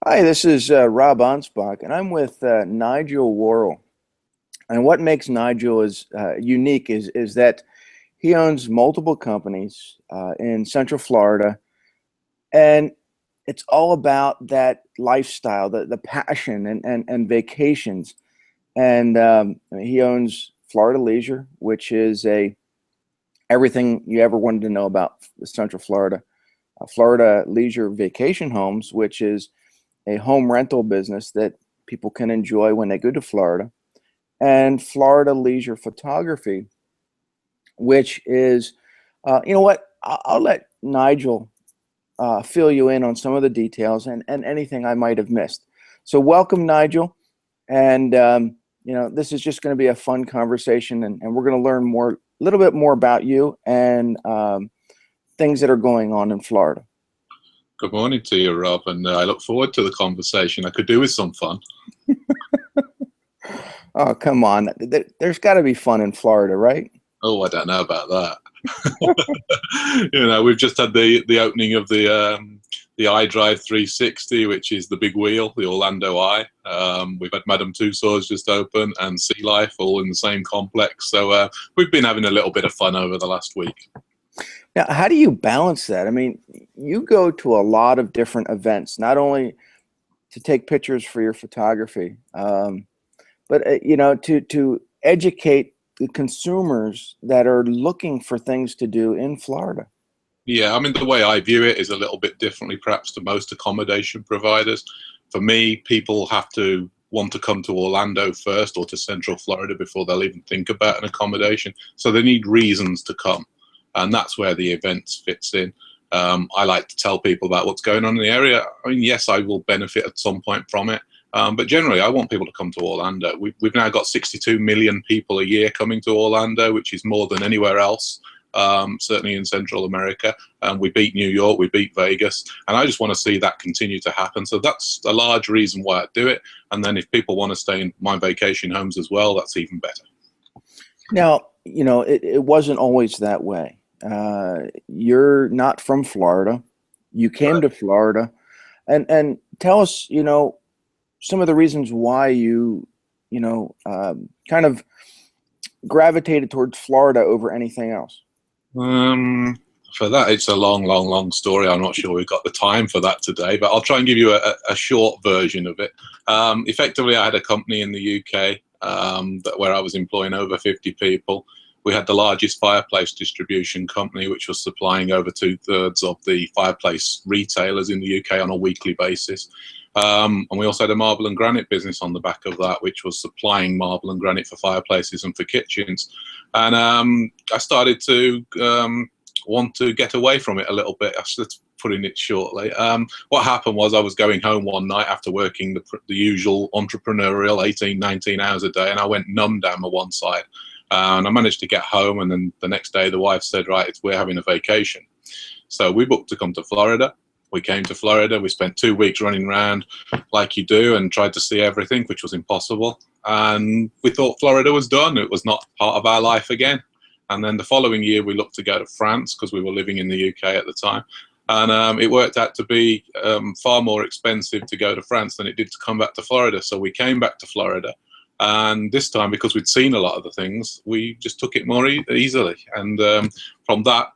Hi, this is Rob Anspach, and I'm with Nigel Worrall. And what makes Nigel is unique is that he owns multiple companies in Central Florida, and it's all about that lifestyle, the passion and vacations. And he owns Florida Leisure, which is a everything you ever wanted to know about Central Florida. Florida Leisure Vacation Homes, which is a home rental business that people can enjoy when they go to Florida, and Florida Leisure Photography, which is, you know what, I'll let Nigel fill you in on some of the details and anything I might have missed. So welcome, Nigel. And, this is just going to be a fun conversation, and we're going to learn a little bit more about you and things that are going on in Florida. Good morning to you, Rob, and I look forward to the conversation. I could do with some fun. Oh, come on. There's got to be fun in Florida, right? Oh, I don't know about that. We've just had the opening of the iDrive 360, which is the big wheel, the Orlando Eye. We've had Madame Tussauds just open and Sea Life all in the same complex. So we've been having a little bit of fun over the last week. Now, how do you balance that? I mean, you go to a lot of different events, not only to take pictures for your photography, but to educate the consumers that are looking for things to do in Florida. Yeah, I mean, the way I view it is a little bit differently perhaps to most accommodation providers. For me, people have to want to come to Orlando first or to Central Florida before they'll even think about an accommodation. So they need reasons to come. And that's where the events fits in. I like to tell people about what's going on in the area. I mean, yes, I will benefit at some point from it. But generally, I want people to come to Orlando. We've now got 62 million people a year coming to Orlando, which is more than anywhere else, certainly in Central America. We beat New York, we beat Vegas, and I just want to see that continue to happen. So that's a large reason why I do it. And then if people want to stay in my vacation homes as well, that's even better. Now, it wasn't always that way. You're not from Florida. You came to Florida, and tell us, some of the reasons why you kind of gravitated towards Florida over anything else. For that, it's a long story. I'm not sure we've got the time for that today, but I'll try and give you a short version of it. Effectively, I had a company in the UK where I was employing over 50 people. We had the largest fireplace distribution company, which was supplying over 2/3 of the fireplace retailers in the UK on a weekly basis. And we also had a marble and granite business on the back of that, which was supplying marble and granite for fireplaces and for kitchens. And I started to want to get away from it a little bit. That's putting it shortly. What happened was I was going home one night after working the usual entrepreneurial 18, 19 hours a day, and I went numb down my one side. And I managed to get home, and then the next day the wife said, right, we're having a vacation. So we booked to come to Florida. We came to Florida. We spent 2 weeks running around like you do and tried to see everything, which was impossible. And we thought Florida was done. It was not part of our life again. And then the following year, we looked to go to France because we were living in the UK at the time. And it worked out to be far more expensive to go to France than it did to come back to Florida. So we came back to Florida. And this time, because we'd seen a lot of the things, we just took it more easily. And from that,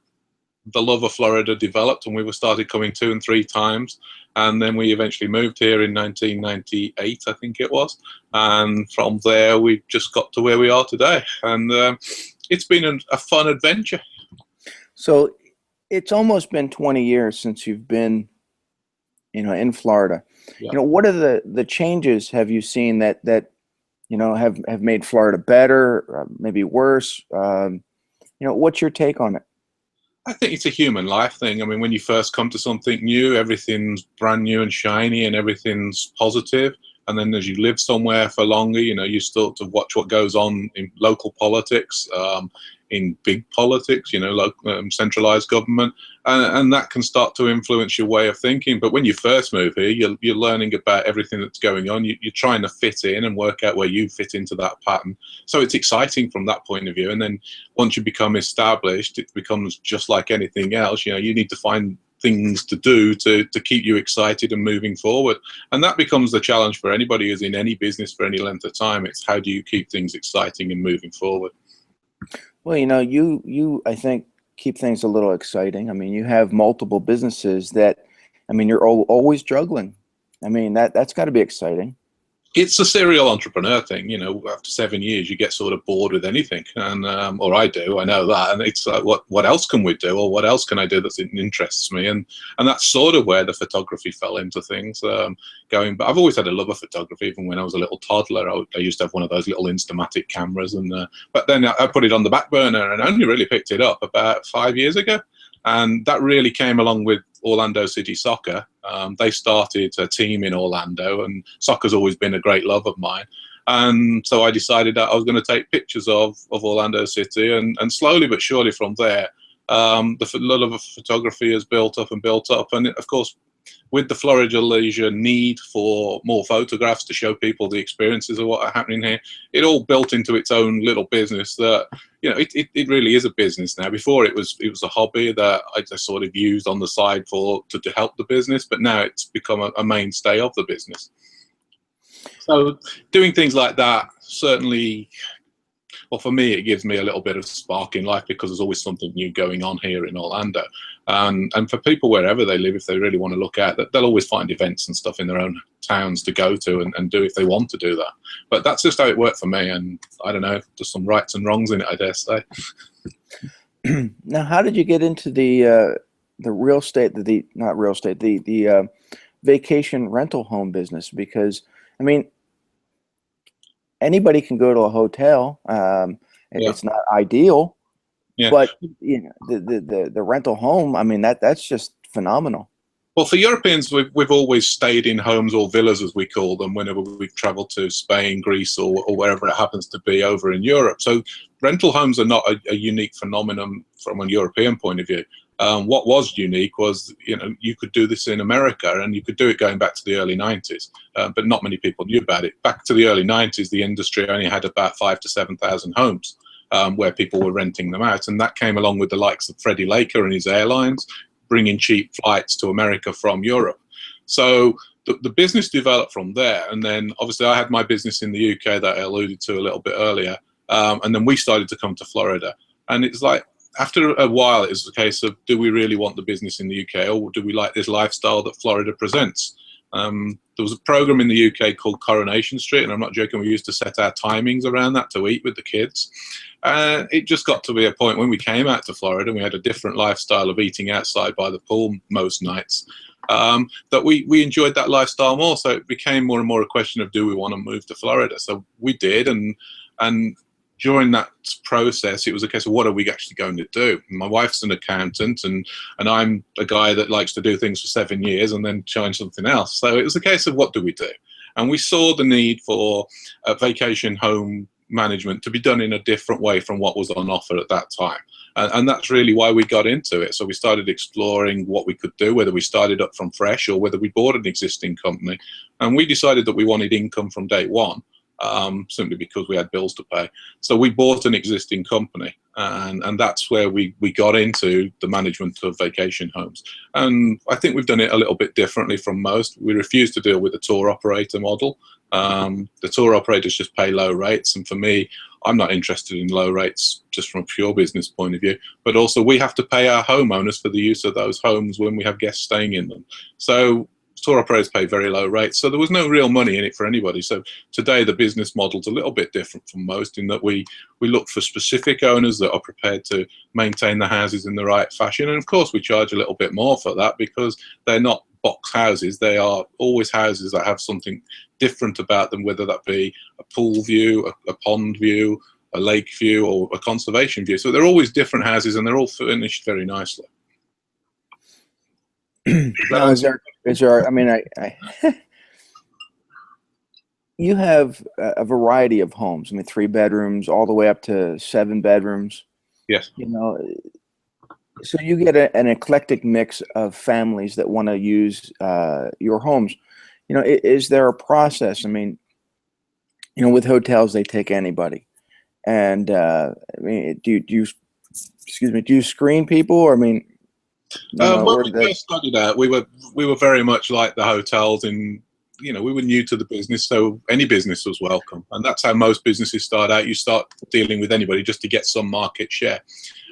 the love of Florida developed, and we started coming 2 and 3 times. And then we eventually moved here in 1998, I think it was. And from there, we just got to where we are today. And it's been a fun adventure. So it's almost been 20 years since you've been, in Florida. Yeah. What are the changes have you seen that have made Florida better, maybe worse? What's your take on it? I think it's a human life thing. I mean, when you first come to something new, everything's brand new and shiny and everything's positive. And then as you live somewhere for longer, you start to watch what goes on in local politics, in big politics, centralized government. And that can start to influence your way of thinking. But when you first move here, you're learning about everything that's going on. You're trying to fit in and work out where you fit into that pattern. So it's exciting from that point of view. And then once you become established, it becomes just like anything else. You need to find things to do to keep you excited and moving forward. And that becomes the challenge for anybody who's in any business for any length of time. It's how do you keep things exciting and moving forward? Well, you I think keep things a little exciting. I mean, you have multiple businesses that, I mean, you're always juggling. I mean, that's got to be exciting. It's a serial entrepreneur thing, after 7 years, you get sort of bored with anything. And, or I do, I know that. And it's like, what else can we do? Or what else can I do that interests me? And that's sort of where the photography fell into things. But I've always had a love of photography. Even when I was a little toddler, I used to have one of those little Instamatic cameras. But then I put it on the back burner and only really picked it up about 5 years ago. And that really came along with Orlando City Soccer. They started a team in Orlando, and soccer's always been a great love of mine. And so I decided that I was going to take pictures of Orlando City, and slowly but surely from there, the love of photography has built up and built up. And of course, with the Florida Leisure need for more photographs to show people the experiences of what are happening here, it all built into its own little business that, it really is a business now. Before it was a hobby that I just sort of used on the side to help the business, but now it's become a mainstay of the business. So doing things like that certainly, well, for me, it gives me a little bit of spark in life because there's always something new going on here in Orlando. And for people wherever they live, if they really want to look at that, they'll always find events and stuff in their own towns to go to and do if they want to do that. But that's just how it worked for me. And I don't know, there's some rights and wrongs in it, I dare say. Now, how did you get into the real estate, not real estate, the vacation rental home business? Because, I mean, anybody can go to a hotel. It's not ideal, but the rental home, I mean, that's just phenomenal. Well, for Europeans, we've always stayed in homes or villas, as we call them, whenever we've traveled to Spain, Greece, or wherever it happens to be over in Europe. So rental homes are not a unique phenomenon from a European point of view. What was unique was, you could do this in America, and you could do it going back to the early 90s, but not many people knew about it. Back to the early 90s, the industry only had about 5,000 to 7,000 homes where people were renting them out, and that came along with the likes of Freddie Laker and his airlines, bringing cheap flights to America from Europe. So the business developed from there, and then obviously I had my business in the UK that I alluded to a little bit earlier, and then we started to come to Florida, and it's like, after a while, it was a case of, do we really want the business in the UK, or do we like this lifestyle that Florida presents? There was a program in the UK called Coronation Street, and I'm not joking, we used to set our timings around that to eat with the kids. It just got to be a point when we came out to Florida and we had a different lifestyle of eating outside by the pool most nights, that we enjoyed that lifestyle more. So it became more and more a question of, do we want to move to Florida? So we did, and during that process, it was a case of, what are we actually going to do? My wife's an accountant, and I'm a guy that likes to do things for 7 years and then try something else. So it was a case of, what do we do? And we saw the need for a vacation home management to be done in a different way from what was on offer at that time. And that's really why we got into it. So we started exploring what we could do, whether we started up from fresh or whether we bought an existing company. And we decided that we wanted income from day one. Simply because we had bills to pay. So we bought an existing company, and that's where we got into the management of vacation homes. And I think we've done it a little bit differently from most. We refuse to deal with the tour operator model. The tour operators just pay low rates, and for me, I'm not interested in low rates just from a pure business point of view, but also we have to pay our homeowners for the use of those homes when we have guests staying in them. So tour operators pay very low rates, so there was no real money in it for anybody. So today the business model's a little bit different from most, in that we look for specific owners that are prepared to maintain the houses in the right fashion, and of course we charge a little bit more for that because they're not box houses. They are always houses that have something different about them, whether that be a pool view, a pond view, a lake view, or a conservation view. So they're always different houses, and they're all furnished very nicely. Now, is there, I mean, you have a variety of homes. I mean, 3 bedrooms all the way up to 7 bedrooms. Yes. So you get an eclectic mix of families that want to use your homes. Is there a process? I mean, with hotels, they take anybody. And I mean, do you screen people? Or, I mean, When or we that? first started out, we were very much like the hotels in, we were new to the business, so any business was welcome, and that's how most businesses start out. You start dealing with anybody just to get some market share,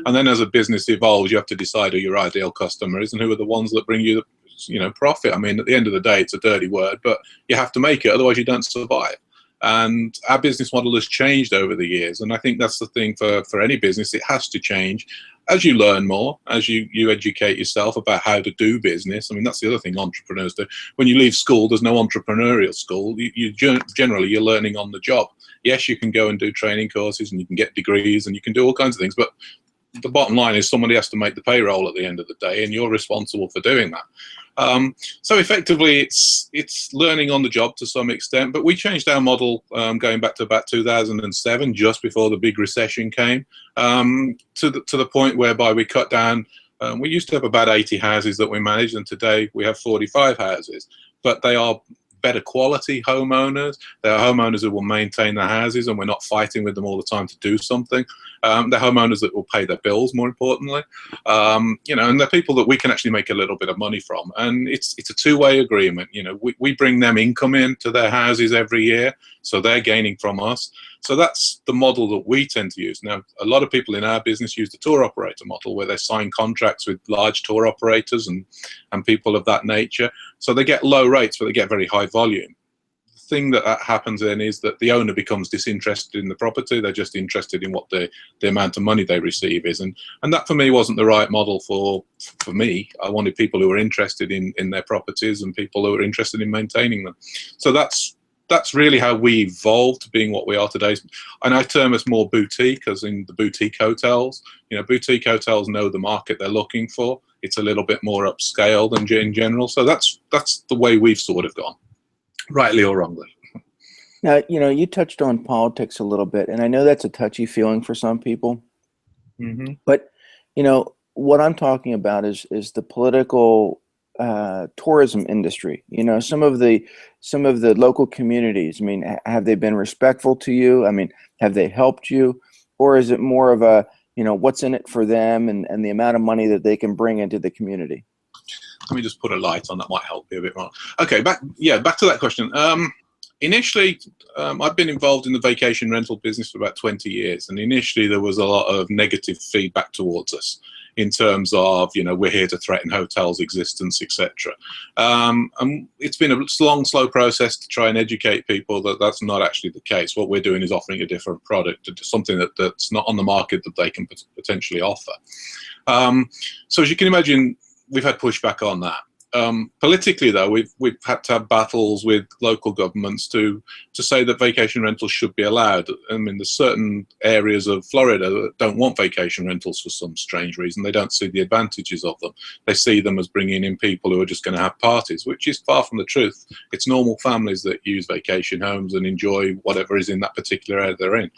and then as a business evolves, you have to decide who your ideal customer is and who are the ones that bring you the, profit. I mean, at the end of the day, it's a dirty word, but you have to make it, otherwise you don't survive. And our business model has changed over the years, and I think that's the thing for any business. It has to change as you learn more, as you educate yourself about how to do business. I mean, that's the other thing entrepreneurs do. When you leave school, there's no entrepreneurial school. Generally, you're learning on the job. Yes, you can go and do training courses and you can get degrees and you can do all kinds of things, but the bottom line is somebody has to make the payroll at the end of the day, and you're responsible for doing that. So effectively, it's learning on the job to some extent. But we changed our model going back to about 2007, just before the big recession came, to the point whereby we cut down. We used to have about 80 houses that we managed, and today we have 45 houses. But they are better quality homeowners. They are homeowners who will maintain their houses, and we're not fighting with them all the time to do something. They're homeowners that will pay their bills, more importantly, and they're people that we can actually make a little bit of money from. And it's a two-way agreement. We bring them income into their houses every year, so they're gaining from us. So that's the model that we tend to use. Now, a lot of people in our business use the tour operator model, where they sign contracts with large tour operators and people of that nature. So they get low rates, but they get very high volume. The thing that happens then is that the owner becomes disinterested in the property. They're just interested in what the amount of money they receive is. And that for me wasn't the right model for me. I wanted people who were interested in their properties and people who were interested in maintaining them. So that's really how we evolved to being what we are today. And I term us more boutique, as in the boutique hotels. Boutique hotels know the market they're looking for. It's a little bit more upscale than in general. So that's the way we've sort of gone, rightly or wrongly. Now, you touched on politics a little bit, and I know that's a touchy feeling for some people. Mm-hmm. But, what I'm talking about is the political tourism industry. Some of the local communities. I mean, have they been respectful to you? I mean, have they helped you, or is it more of a what's in it for them and the amount of money that they can bring into the community? Let me just put a light on, that might help you a bit more. Okay, back to that question. Initially, I've been involved in the vacation rental business for about 20 years, and initially there was a lot of negative feedback towards us in terms of, we're here to threaten hotels' existence, etc. And it's been a long, slow process to try and educate people that that's not actually the case. What we're doing is offering a different product, something that's not on the market that they can potentially offer. So as you can imagine, we've had pushback on that. Politically, though, we've had to have battles with local governments to say that vacation rentals should be allowed. I mean, there's certain areas of Florida that don't want vacation rentals for some strange reason. They don't see the advantages of them. They see them as bringing in people who are just going to have parties, which is far from the truth. It's normal families that use vacation homes and enjoy whatever is in that particular area they're in.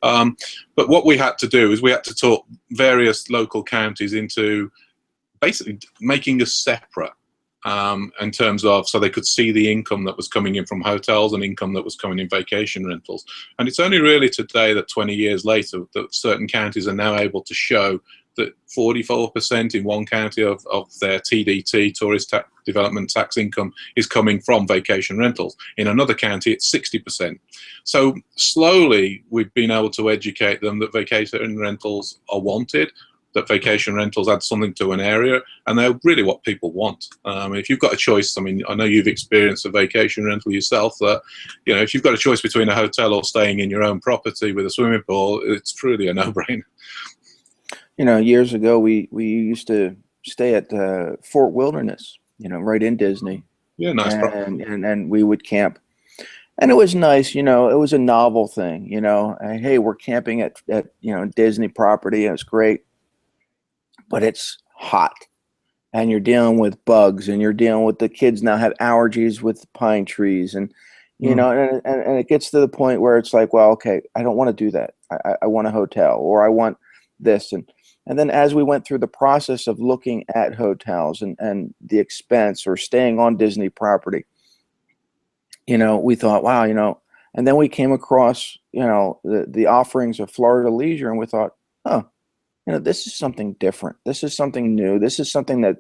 But what we had to do is we had to talk various local counties into basically making us separate. In terms of, so they could see the income that was coming in from hotels and income that was coming in vacation rentals. And it's only really today that 20 years later that certain counties are now able to show that 44% in one county of their TDT, tourist development tax income, is coming from vacation rentals. In another county, it's 60%. So slowly we've been able to educate them that vacation rentals are wanted, that vacation rentals add something to an area, and they're really what people want. If you've got a choice, I mean, I know you've experienced a vacation rental yourself, that, if you've got a choice between a hotel or staying in your own property with a swimming pool, it's truly a no-brainer. Years ago, we used to stay at Fort Wilderness, right in Disney. Yeah, nice property. And we would camp. And it was nice, it was a novel thing, hey, we're camping at Disney property, and it's great. But it's hot, and you're dealing with bugs, and you're dealing with the kids now have allergies with pine trees, and and it gets to the point where it's like, well, okay, I don't want to do that. I want a hotel, or I want this, and then as we went through the process of looking at hotels and the expense or staying on Disney property, we thought, wow, and then we came across the offerings of Florida Leisure, and we thought, huh. this is something different. This is something new. This is something that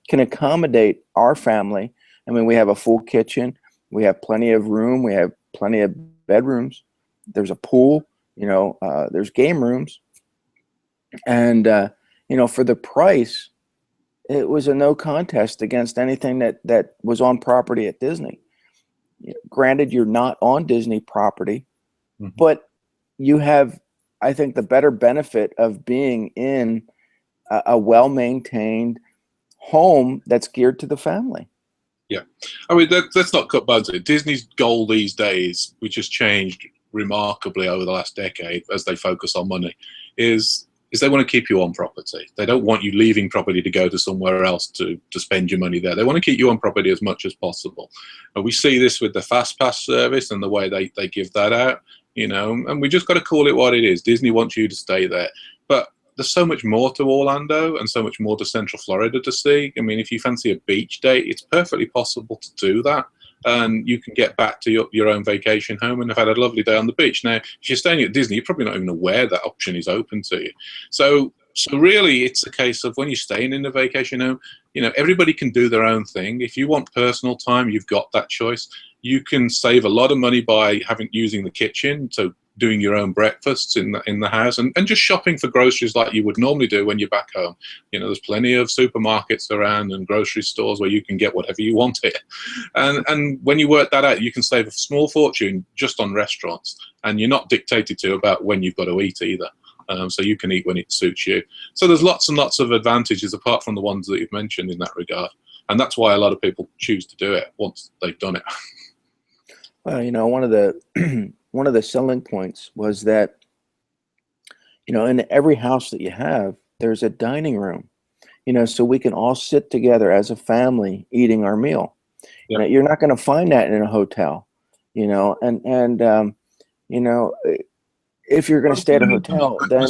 can accommodate our family. I mean, we have a full kitchen. We have plenty of room. We have plenty of bedrooms. There's a pool, there's game rooms. And, for the price, it was a no contest against anything that was on property at Disney. Granted, you're not on Disney property, but you have, I think, the better benefit of being in a well-maintained home that's geared to the family. Yeah. I mean, let's not cut bugs. Disney's goal these days, which has changed remarkably over the last decade as they focus on money, is they want to keep you on property. They don't want you leaving property to go to somewhere else to spend your money there. They want to keep you on property as much as possible. And we see this with the Fast Pass service and the way they give that out, and we just got to call it what it is. Disney wants you to stay there. But there's so much more to Orlando and so much more to Central Florida to see. I mean, if you fancy a beach day, it's perfectly possible to do that. And you can get back to your own vacation home and have had a lovely day on the beach. Now, if you're staying at Disney, you're probably not even aware that option is open to you. So really, it's a case of when you're staying in a vacation home, everybody can do their own thing. If you want personal time, you've got that choice. You can save a lot of money by using the kitchen, so doing your own breakfasts in the house and just shopping for groceries like you would normally do when you're back home. There's plenty of supermarkets around and grocery stores where you can get whatever you want here. And when you work that out, you can save a small fortune just on restaurants, and you're not dictated to about when you've got to eat either. So you can eat when it suits you. So there's lots and lots of advantages apart from the ones that you've mentioned in that regard. And that's why a lot of people choose to do it once they've done it. Well, one of the selling points was that, in every house that you have, there's a dining room, so we can all sit together as a family eating our meal. Yep. You're not going to find that in a hotel, if you're going to stay at a hotel, then.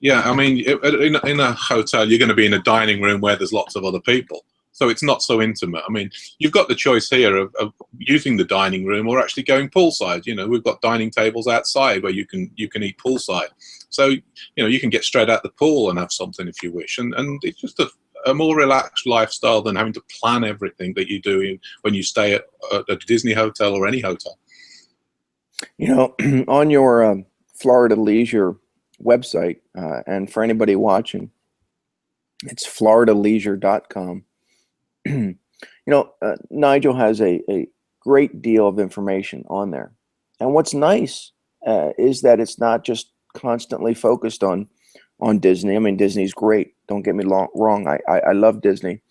Yeah, I mean, in a hotel, you're going to be in a dining room where there's lots of other people. So it's not so intimate. I mean, you've got the choice here of using the dining room or actually going poolside. We've got dining tables outside where you can eat poolside. So, you can get straight out the pool and have something if you wish. And it's just a more relaxed lifestyle than having to plan everything that you do when you stay at a Disney hotel or any hotel. On your Florida Leisure website, and for anybody watching, it's floridaleisure.com. Nigel has a great deal of information on there. And what's nice is that it's not just constantly focused on Disney. I mean, Disney's great. Don't get me wrong. I love Disney,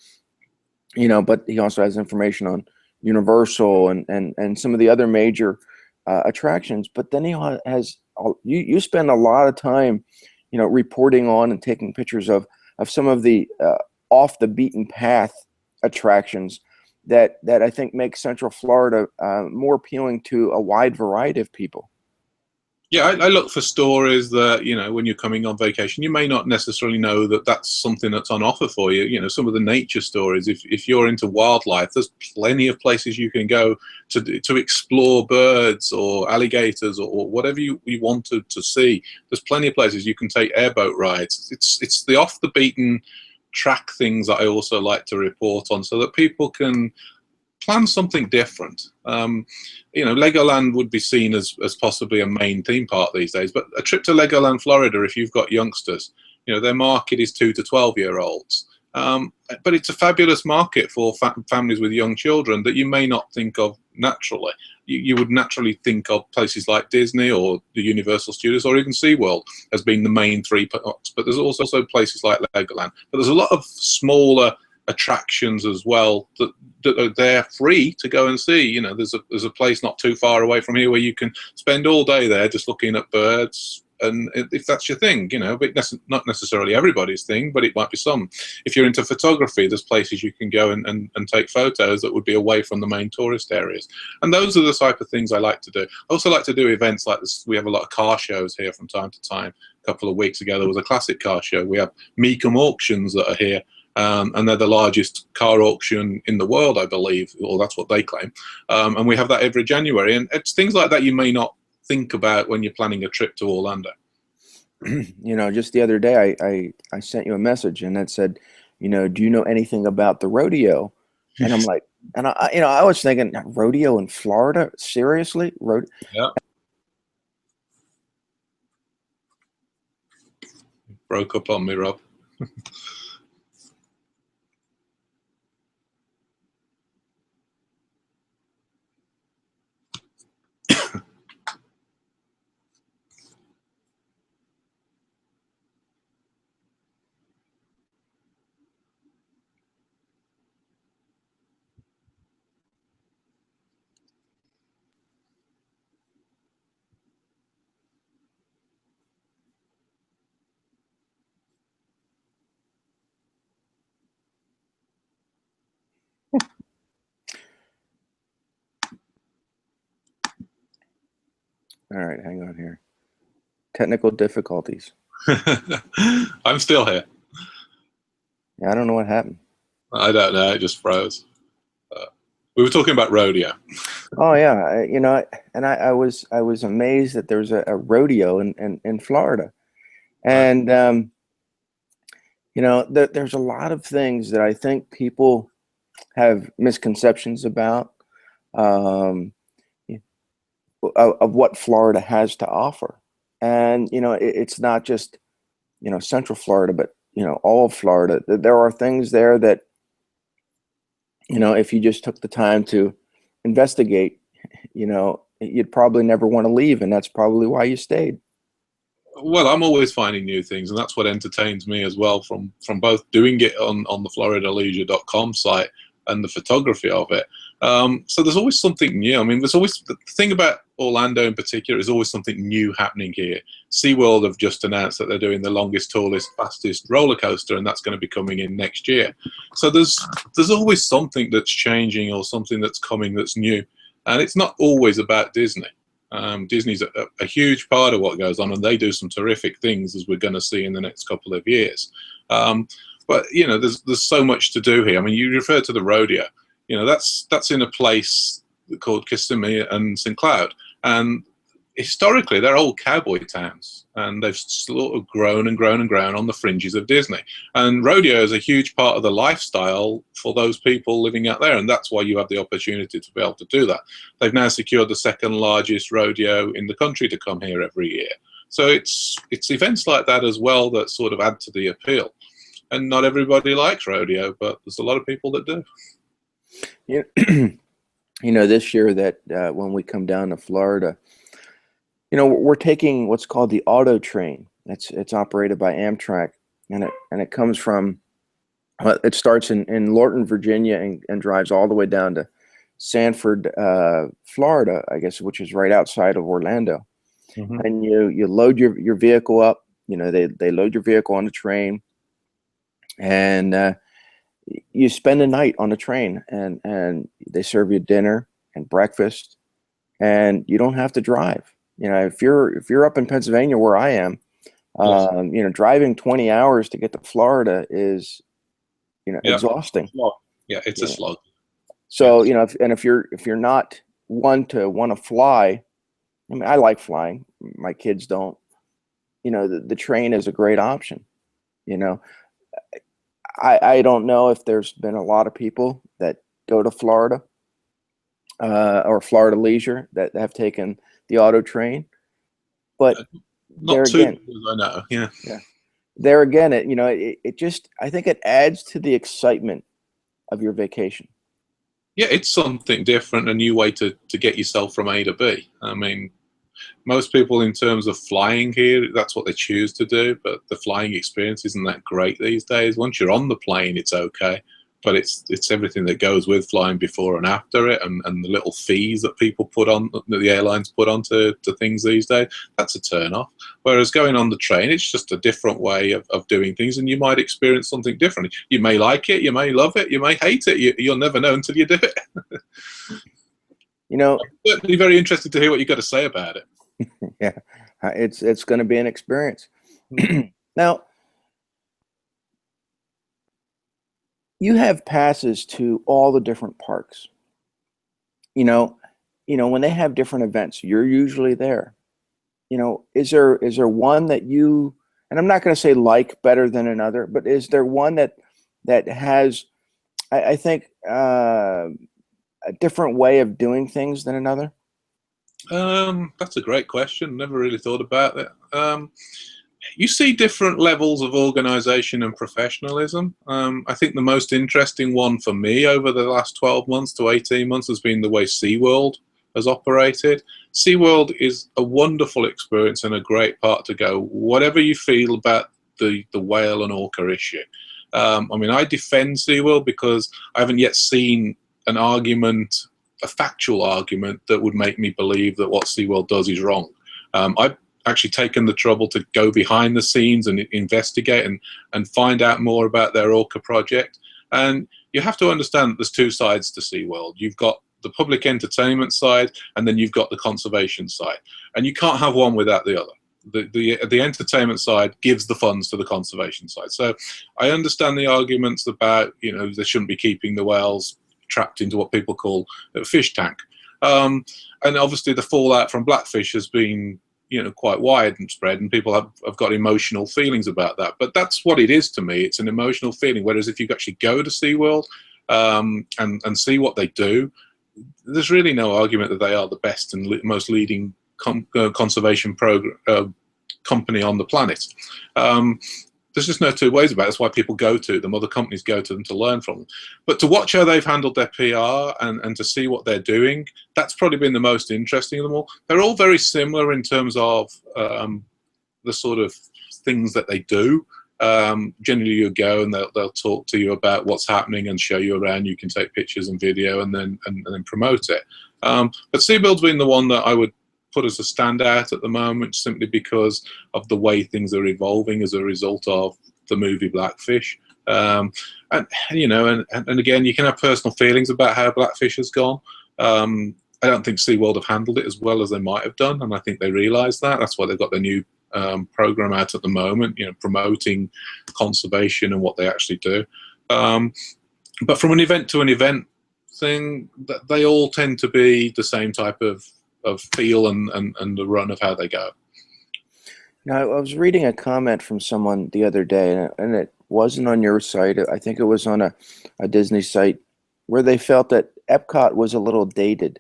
but he also has information on Universal and some of the other major attractions. But then he has, you spend a lot of time, reporting on and taking pictures of some of the off the beaten path attractions that I think make Central Florida more appealing to a wide variety of people. Yeah, I look for stories that, when you're coming on vacation, you may not necessarily know that that's something that's on offer for you. Some of the nature stories, if you're into wildlife, there's plenty of places you can go to explore birds or alligators or whatever you wanted to see. There's plenty of places you can take airboat rides. It's the off the beaten track things that I also like to report on so that people can plan something different. Legoland would be seen as possibly a main theme park these days, but a trip to Legoland, Florida, if you've got youngsters, their market is 2 to 12-year-olds. But it's a fabulous market for families with young children that you may not think of naturally. You would naturally think of places like Disney or the Universal Studios or even SeaWorld as being the main three parks, but there's also places like Legoland. But there's a lot of smaller attractions as well that are there free to go and see. There's a place not too far away from here where you can spend all day there just looking at birds. And if that's your thing, but not necessarily everybody's thing, but it might be some. If you're into photography, there's places you can go and take photos that would be away from the main tourist areas. And those are the type of things I like to do. I also like to do events like this. We have a lot of car shows here from time to time. A couple of weeks ago, there was a classic car show. We have Mecum auctions that are here. And they're the largest car auction in the world, I believe, or that's what they claim. And we have that every January. And it's things like that you may not think about when you're planning a trip to Orlando. just the other day, I sent you a message and it said, do you know anything about the rodeo? And I'm like, and I was thinking, rodeo in Florida? Seriously? Yeah. Broke up on me, Rob. All right, hang on here. Technical difficulties. I'm still here. Yeah, I don't know what happened. I don't know. It just froze. We were talking about rodeo. Oh yeah, I was amazed that there's a rodeo in Florida, Right. and there's a lot of things that I think people have misconceptions about, um, of what Florida has to offer, and it's not just Central Florida, but all of Florida. There are things there that if you just took the time to investigate, you'd probably never want to leave, and that's probably why you stayed. Well, I'm always finding new things, and that's what entertains me as well, from both doing it on the floridaleisure.com site and the photography of it. So there's always something new. I mean, there's always, the thing about Orlando in particular is always something new happening here. SeaWorld have just announced that they're doing the longest, tallest, fastest roller coaster, and that's going to be coming in next year. So there's always something that's changing or something that's coming that's new, and it's not always about Disney. Disney's a huge part of what goes on, and they do some terrific things, as we're going to see in the next couple of years. But there's so much to do here. I mean, you refer to the rodeo. That's in a place called Kissimmee and St. Cloud, and historically they're old cowboy towns, and they've sort of grown and grown and grown on the fringes of Disney. And rodeo is a huge part of the lifestyle for those people living out there, and that's why you have the opportunity to be able to do that. They've now secured the second largest rodeo in the country to come here every year. So it's events like that as well that sort of add to the appeal. And not everybody likes rodeo, but there's a lot of people that do. This year that when we come down to Florida, we're taking what's called the auto train. It's operated by Amtrak, and it comes from it starts in Lorton, Virginia, and drives all the way down to Sanford, Florida, I guess, which is right outside of Orlando. Mm-hmm. And you load your vehicle up. They load your vehicle on the train, and you spend the night on the train, and they serve you dinner and breakfast, and you don't have to drive. If you're up in Pennsylvania where I am, driving 20 hours to get to Florida is, exhausting. Yeah, it's a slog. So, if you're not one to want to fly, I mean, I like flying. My kids don't. The train is a great option. I don't know if there's been a lot of people that go to Florida or Florida Leisure that have taken the auto train, but not too, again, I know, yeah. There again, it just, I think it adds to the excitement of your vacation. Yeah, it's something different, a new way to get yourself from A to B. I mean, most people, in terms of flying here, that's what they choose to do, but the flying experience isn't that great these days. Once you're on the plane, it's okay, but it's everything that goes with flying before and after it, and the little fees that people put on, that the airlines put onto things these days, that's a turn off. Whereas going on the train, it's just a different way of doing things, and you might experience something different. You may like it, you may love it, you may hate it. You'll never know until you do it. I'm certainly very interested to hear what you've got to say about it. Yeah, it's going to be an experience. Now, you have passes to all the different parks. When they have different events, you're usually there. is there one that you, and I'm not going to say like better than another, but is there one that has, I think, a different way of doing things than another? That's a great question. Never really thought about it. You see different levels of organization and professionalism. I think the most interesting one for me over the last 12 months to 18 months has been the way SeaWorld has operated. SeaWorld is a wonderful experience and a great part to go, whatever you feel about the whale and orca issue. I mean, I defend SeaWorld because I haven't yet seen an argument, a factual argument, that would make me believe that what SeaWorld does is wrong. I've actually taken the trouble to go behind the scenes and investigate and find out more about their orca project. And you have to understand that there's two sides to SeaWorld. You've got the public entertainment side, and then you've got the conservation side. And you can't have one without the other. The entertainment side gives the funds to the conservation side. So I understand the arguments about, they shouldn't be keeping the whales trapped into what people call a fish tank. And obviously the fallout from blackfish has been quite wide and spread, and people have got emotional feelings about that. But that's what it is to me. It's an emotional feeling. Whereas if you actually go to SeaWorld and see what they do, there's really no argument that they are the best and most leading conservation company on the planet. There's just no two ways about it. That's why people go to them, other companies go to them to learn from them. But to watch how they've handled their PR and to see what they're doing, that's probably been the most interesting of them all. They're all very similar in terms of the sort of things that they do. Generally you go and they'll talk to you about what's happening and show you around. You can take pictures and video and then promote it. But SeaWorld's been the one that I would put as a standout at the moment, simply because of the way things are evolving as a result of the movie Blackfish. And again, you can have personal feelings about how Blackfish has gone. I don't think SeaWorld have handled it as well as they might have done, and I think they realise that. That's why they've got their new program out at the moment, promoting conservation and what they actually do. But from an event to an event thing, they all tend to be the same type of feel and the run of how they go. Now, I was reading a comment from someone the other day, and it wasn't on your site. I think it was on a Disney site, where they felt that Epcot was a little dated.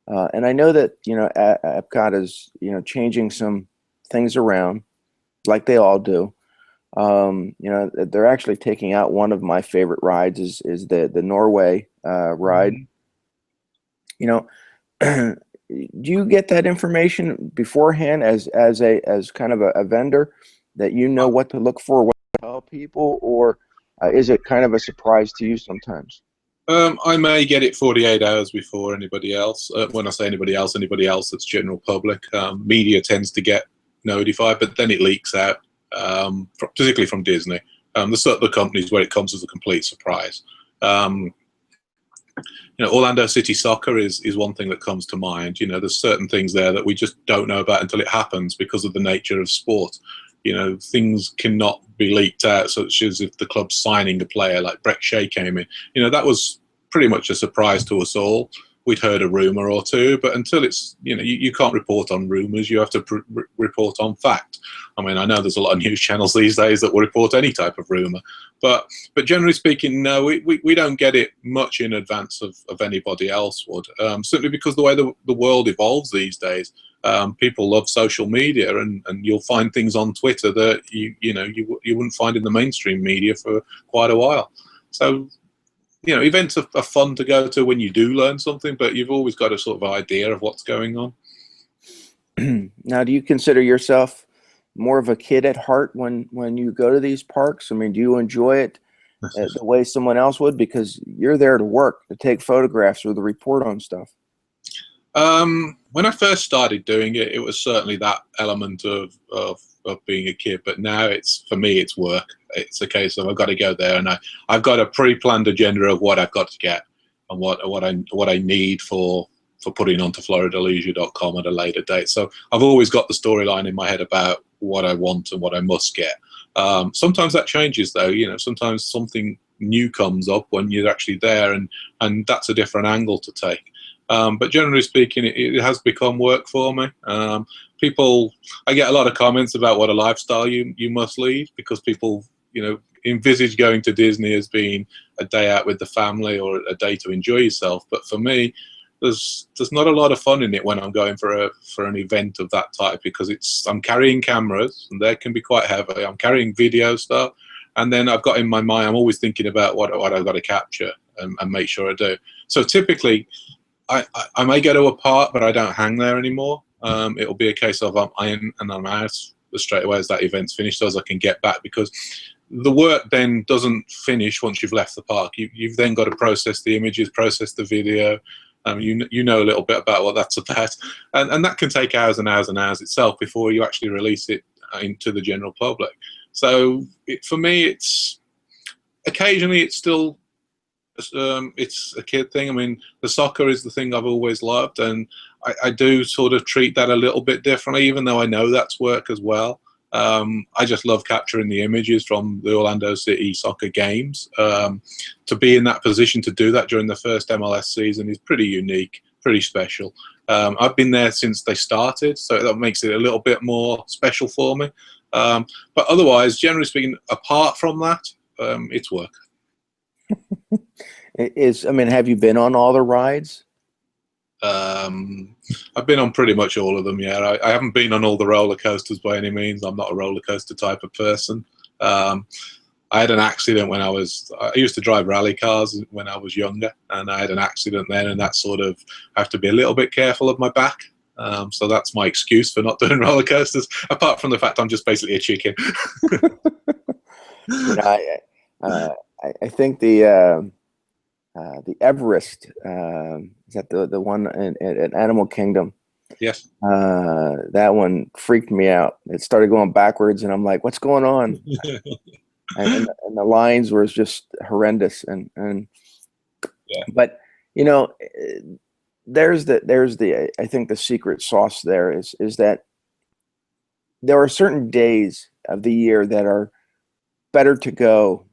And I know that, Epcot is, changing some things around, like they all do. They're actually taking out one of my favorite rides is the Norway ride. Do you get that information beforehand as kind of a vendor, that what to look for, what to tell people, or is it kind of a surprise to you sometimes? I may get it 48 hours before anybody else. When I say anybody else that's general public. Media tends to get notified, but then it leaks out, particularly from Disney. There's certain companies where it comes as a complete surprise. Orlando City Soccer is one thing that comes to mind. There's certain things there that we just don't know about until it happens because of the nature of sport. Things cannot be leaked out, such as if the club's signing a player, like Brett Shea came in. That was pretty much a surprise to us all. We'd heard a rumor or two, but until it's, you can't report on rumors. You have to report on fact. I mean, I know there's a lot of news channels these days that will report any type of rumor, but generally speaking, no, we don't get it much in advance of anybody else would, simply because the way the world evolves these days. People love social media, and you'll find things on Twitter that you wouldn't find in the mainstream media for quite a while. So, events are fun to go to when you do learn something, but you've always got a sort of idea of what's going on. Now, do you consider yourself more of a kid at heart when you go to these parks? I mean, do you enjoy it the way someone else would? Because you're there to work, to take photographs or to report on stuff. When I first started doing it, it was certainly that element of being a kid. But now for me, it's work. It's a case of I've got to go there, and I've got a pre-planned agenda of what I've got to get and what I need for putting onto FloridaLeisure.com at a later date. So I've always got the storyline in my head about what I want and what I must get. Sometimes that changes, though. Sometimes something new comes up when you're actually there, and that's a different angle to take. But generally speaking, it has become work for me. People, I get a lot of comments about what a lifestyle you must lead, because people, envisage going to Disney as being a day out with the family or a day to enjoy yourself. But for me, there's not a lot of fun in it when I'm going for an event of that type, because I'm carrying cameras and they can be quite heavy. I'm carrying video stuff, and then I've got in my mind, I'm always thinking about what I've got to capture and make sure I do. So typically, I may go to a park, but I don't hang there anymore. It'll be a case of I'm in and I'm out straight away as that event's finished, so as I can get back, because the work then doesn't finish once you've left the park. You've then got to process the images, process the video. You know a little bit about what that's about, and that can take hours and hours and hours itself before you actually release it into the general public. So for me, it's occasionally it's still it's a kid thing. I mean, the soccer is the thing I've always loved, and I do sort of treat that a little bit differently, even though I know that's work as well. I just love capturing the images from the Orlando City soccer games. To be in that position to do that during the first MLS season is pretty unique, pretty special. I've been there since they started, so that makes it a little bit more special for me. But otherwise, generally speaking, apart from that, it's work. Have you been on all the rides? I've been on pretty much all of them. Yeah, I haven't been on all the roller coasters by any means. I'm not a roller coaster type of person. I had an accident when I used to drive rally cars when I was younger, and I had an accident then, and that sort of, I have to be a little bit careful of my back. So that's my excuse for not doing roller coasters, apart from the fact I'm just basically a chicken. I think the Everest, is that the one in Animal Kingdom? Yes. That one freaked me out. It started going backwards, and I'm like, "What's going on?" and the lines were just horrendous. And yeah. But there's the I think the secret sauce there is that there are certain days of the year that are better to go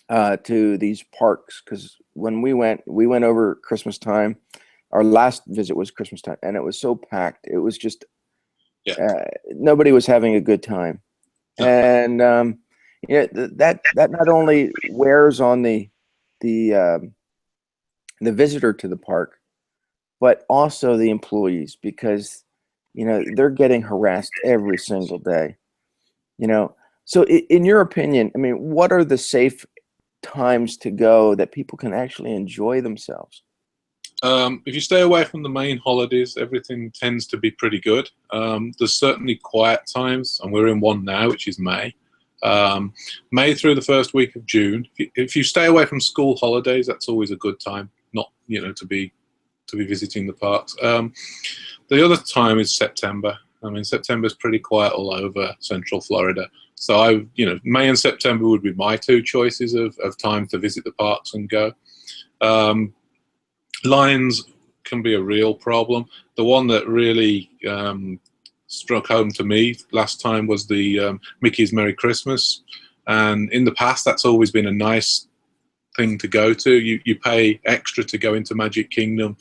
to these parks, because when we went over Christmas time. Our last visit was Christmas time, and it was so packed. It was just nobody was having a good time, and that not only wears on the visitor to the park, but also the employees, because they're getting harassed every single day. So in your opinion, what are the safe times to go that people can actually enjoy themselves? If you stay away from the main holidays, everything tends to be pretty good. There's certainly quiet times, and we're in one now, which is May. May through the first week of June. If you stay away from school holidays, that's always a good time, not to be visiting the parks. The other time is September. September is pretty quiet all over Central Florida. So May and September would be my two choices of time to visit the parks and go. Lines can be a real problem. The one that really struck home to me last time was the Mickey's Merry Christmas, and in the past that's always been a nice thing to go to. You pay extra to go into Magic Kingdom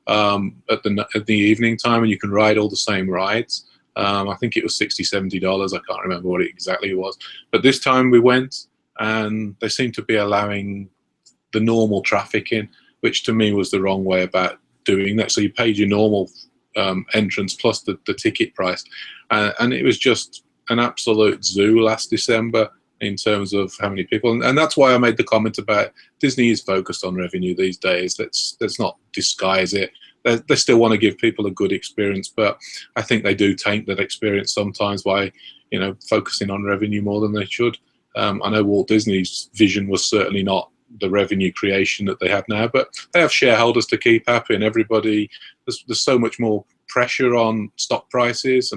at the evening time, and you can ride all the same rides. I think it was $60-$70. I can't remember what it exactly was, but this time we went, and they seemed to be allowing the normal traffic in, which to me was the wrong way about doing that. So you paid your normal entrance plus the ticket price, and it was just an absolute zoo last December in terms of how many people. And that's why I made the comment about Disney is focused on revenue these days. Let's not disguise it. They still want to give people a good experience, but I think they do taint that experience sometimes by focusing on revenue more than they should. I know Walt Disney's vision was certainly not the revenue creation that they have now, but they have shareholders to keep happy, and everybody, there's so much more pressure on stock prices.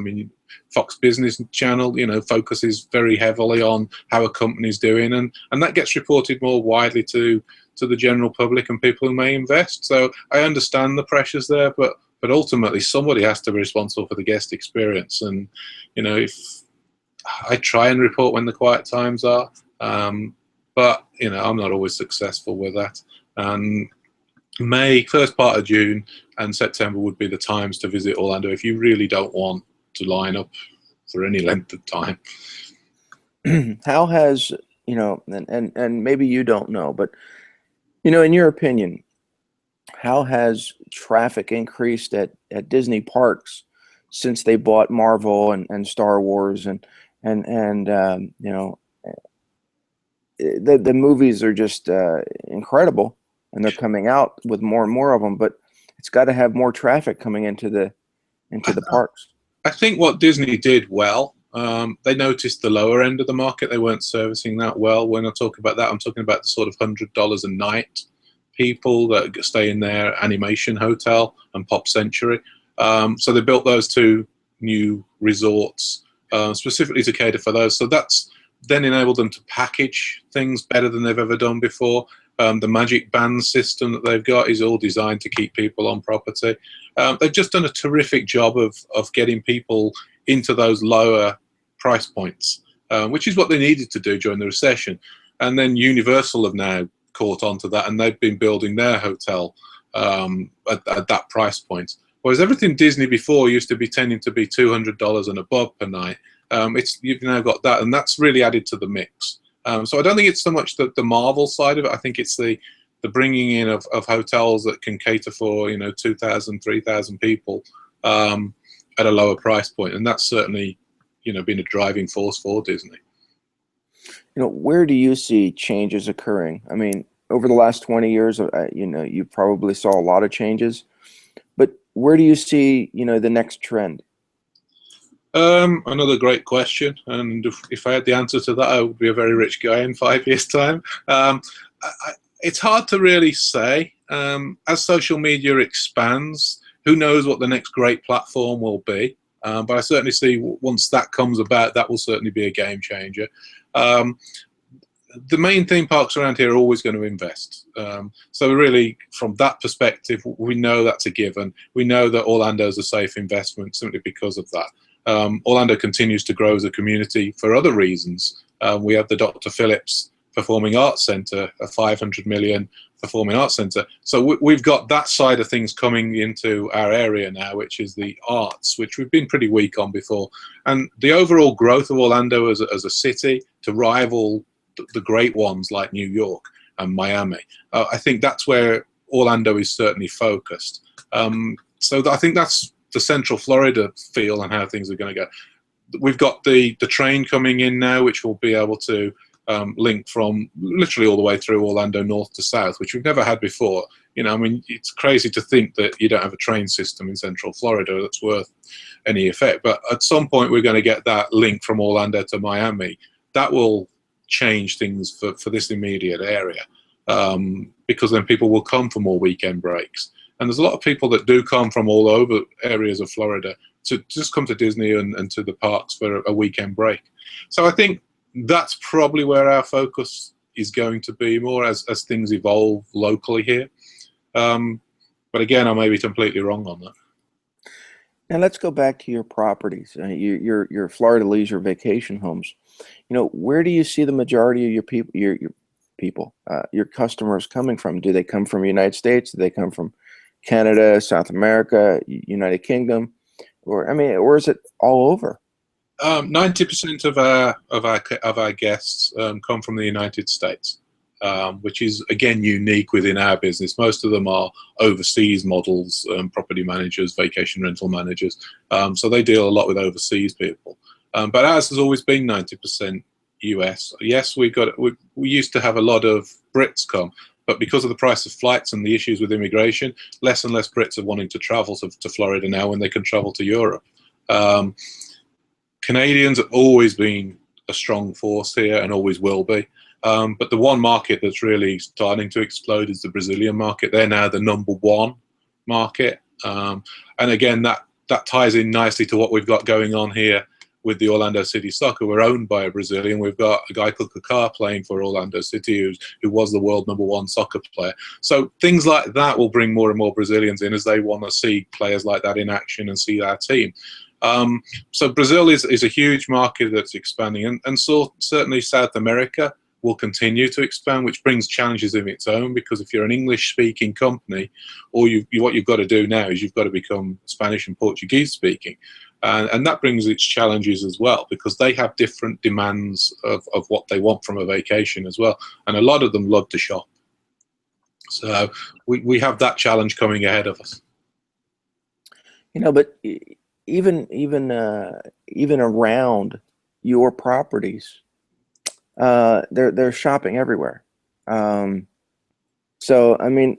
Fox Business Channel focuses very heavily on how a company's doing, and that gets reported more widely to the general public and people who may invest. So I understand the pressures there, but ultimately somebody has to be responsible for the guest experience. And if I try and report when the quiet times are, but I'm not always successful with that. And May, first part of June, and September would be the times to visit Orlando if you really don't want to line up for any length of time. How has, and maybe you don't know, but, in your opinion, how has traffic increased at Disney parks since they bought Marvel and Star Wars and the movies are just incredible, and they're coming out with more and more of them, but it's got to have more traffic coming into the parks. I think what Disney did well, they noticed the lower end of the market. They weren't servicing that well. When I talk about that, I'm talking about the sort of $100 a night people that stay in their animation hotel and Pop Century. So they built those two new resorts specifically to cater for those. So that's then enabled them to package things better than they've ever done before. The Magic Band system that they've got is all designed to keep people on property. They've just done a terrific job of getting people into those lower price points, which is what they needed to do during the recession. And then Universal have now caught on to that, and they've been building their hotel at that price point. Whereas everything Disney before used to be tending to be $200 and above per night. You've now got that, and that's really added to the mix. So I don't think it's so much the Marvel side of it. I think it's the bringing in of hotels that can cater for 2,000, 3,000 people at a lower price point, and that's certainly been a driving force for Disney. Where do you see changes occurring? I mean, over the last 20 years, you probably saw a lot of changes, but where do you see the next trend? Another great question, and if I had the answer to that, I would be a very rich guy in 5 years' time. It's hard to really say. As social media expands, who knows what the next great platform will be? But I certainly see once that comes about, that will certainly be a game changer. The main theme parks around here are always going to invest. So really, from that perspective, we know that's a given. We know that Orlando's a safe investment simply because of that. Orlando continues to grow as a community for other reasons. We have the Dr. Phillips Performing Arts Center, a $500 million performing arts center. So we've got that side of things coming into our area now, which is the arts, which we've been pretty weak on before. And the overall growth of Orlando as a city to rival the great ones like New York and Miami, I think that's where Orlando is certainly focused. So I think that's the Central Florida feel and how things are going to go. We've got the train coming in now, which will be able to link from literally all the way through Orlando north to south, which we've never had before. I mean, it's crazy to think that you don't have a train system in Central Florida that's worth any effect. But at some point, we're going to get that link from Orlando to Miami. That will change things for this immediate area, because then people will come for more weekend breaks. And there's a lot of people that do come from all over areas of Florida to just come to Disney and to the parks for a weekend break. So I think that's probably where our focus is going to be more as things evolve locally here. But again, I may be completely wrong on that. Now let's go back to your properties, your Florida leisure vacation homes. Where do you see the majority of your customers coming from? Do they come from the United States? Do they come from Canada, South America, United Kingdom, or is it all over? 90% of our guests come from the United States, which is again unique within our business. Most of them are overseas models, property managers, vacation rental managers. So they deal a lot with overseas people. But ours has always been 90% US. Yes, we used to have a lot of Brits come. But because of the price of flights and the issues with immigration, less and less Brits are wanting to travel to Florida now when they can travel to Europe. Canadians have always been a strong force here and always will be. But the one market that's really starting to explode is the Brazilian market. They're now the #1 market. And again, that ties in nicely to what we've got going on here with the Orlando City Soccer. We're owned by a Brazilian. We've got a guy called Kaká playing for Orlando City, who was the world #1 soccer player. So things like that will bring more and more Brazilians in as they want to see players like that in action and see our team. So Brazil is a huge market that's expanding, and so certainly South America will continue to expand, which brings challenges of its own, because if you're an English-speaking company, what you've got to do now is you've got to become Spanish and Portuguese-speaking. And that brings its challenges as well, because they have different demands of what they want from a vacation as well. And a lot of them love to shop. So we have that challenge coming ahead of us. But even around your properties, they're shopping everywhere. So, I mean,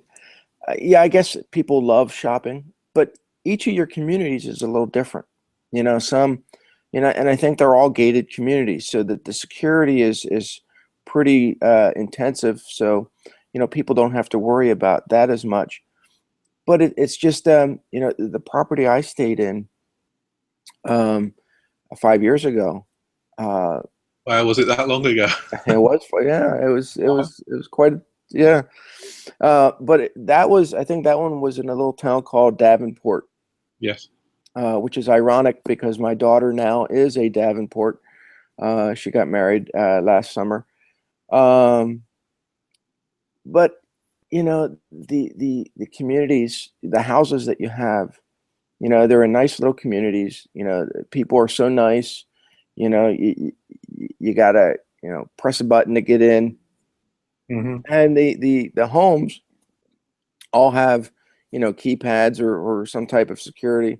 yeah, I guess people love shopping, but each of your communities is a little different. Some, and I think they're all gated communities, so that the security is pretty intensive. So, people don't have to worry about that as much. But it's just, the property I stayed in 5 years ago. Wow, was it that long ago? It was, yeah, it was quite, yeah. But I think that one was in a little town called Davenport. Yes. Which is ironic because my daughter now is a Davenport. She got married last summer. But the communities, the houses that you have, they're in nice little communities. People are so nice. You gotta press a button to get in. Mm-hmm. And the homes all have keypads or some type of security,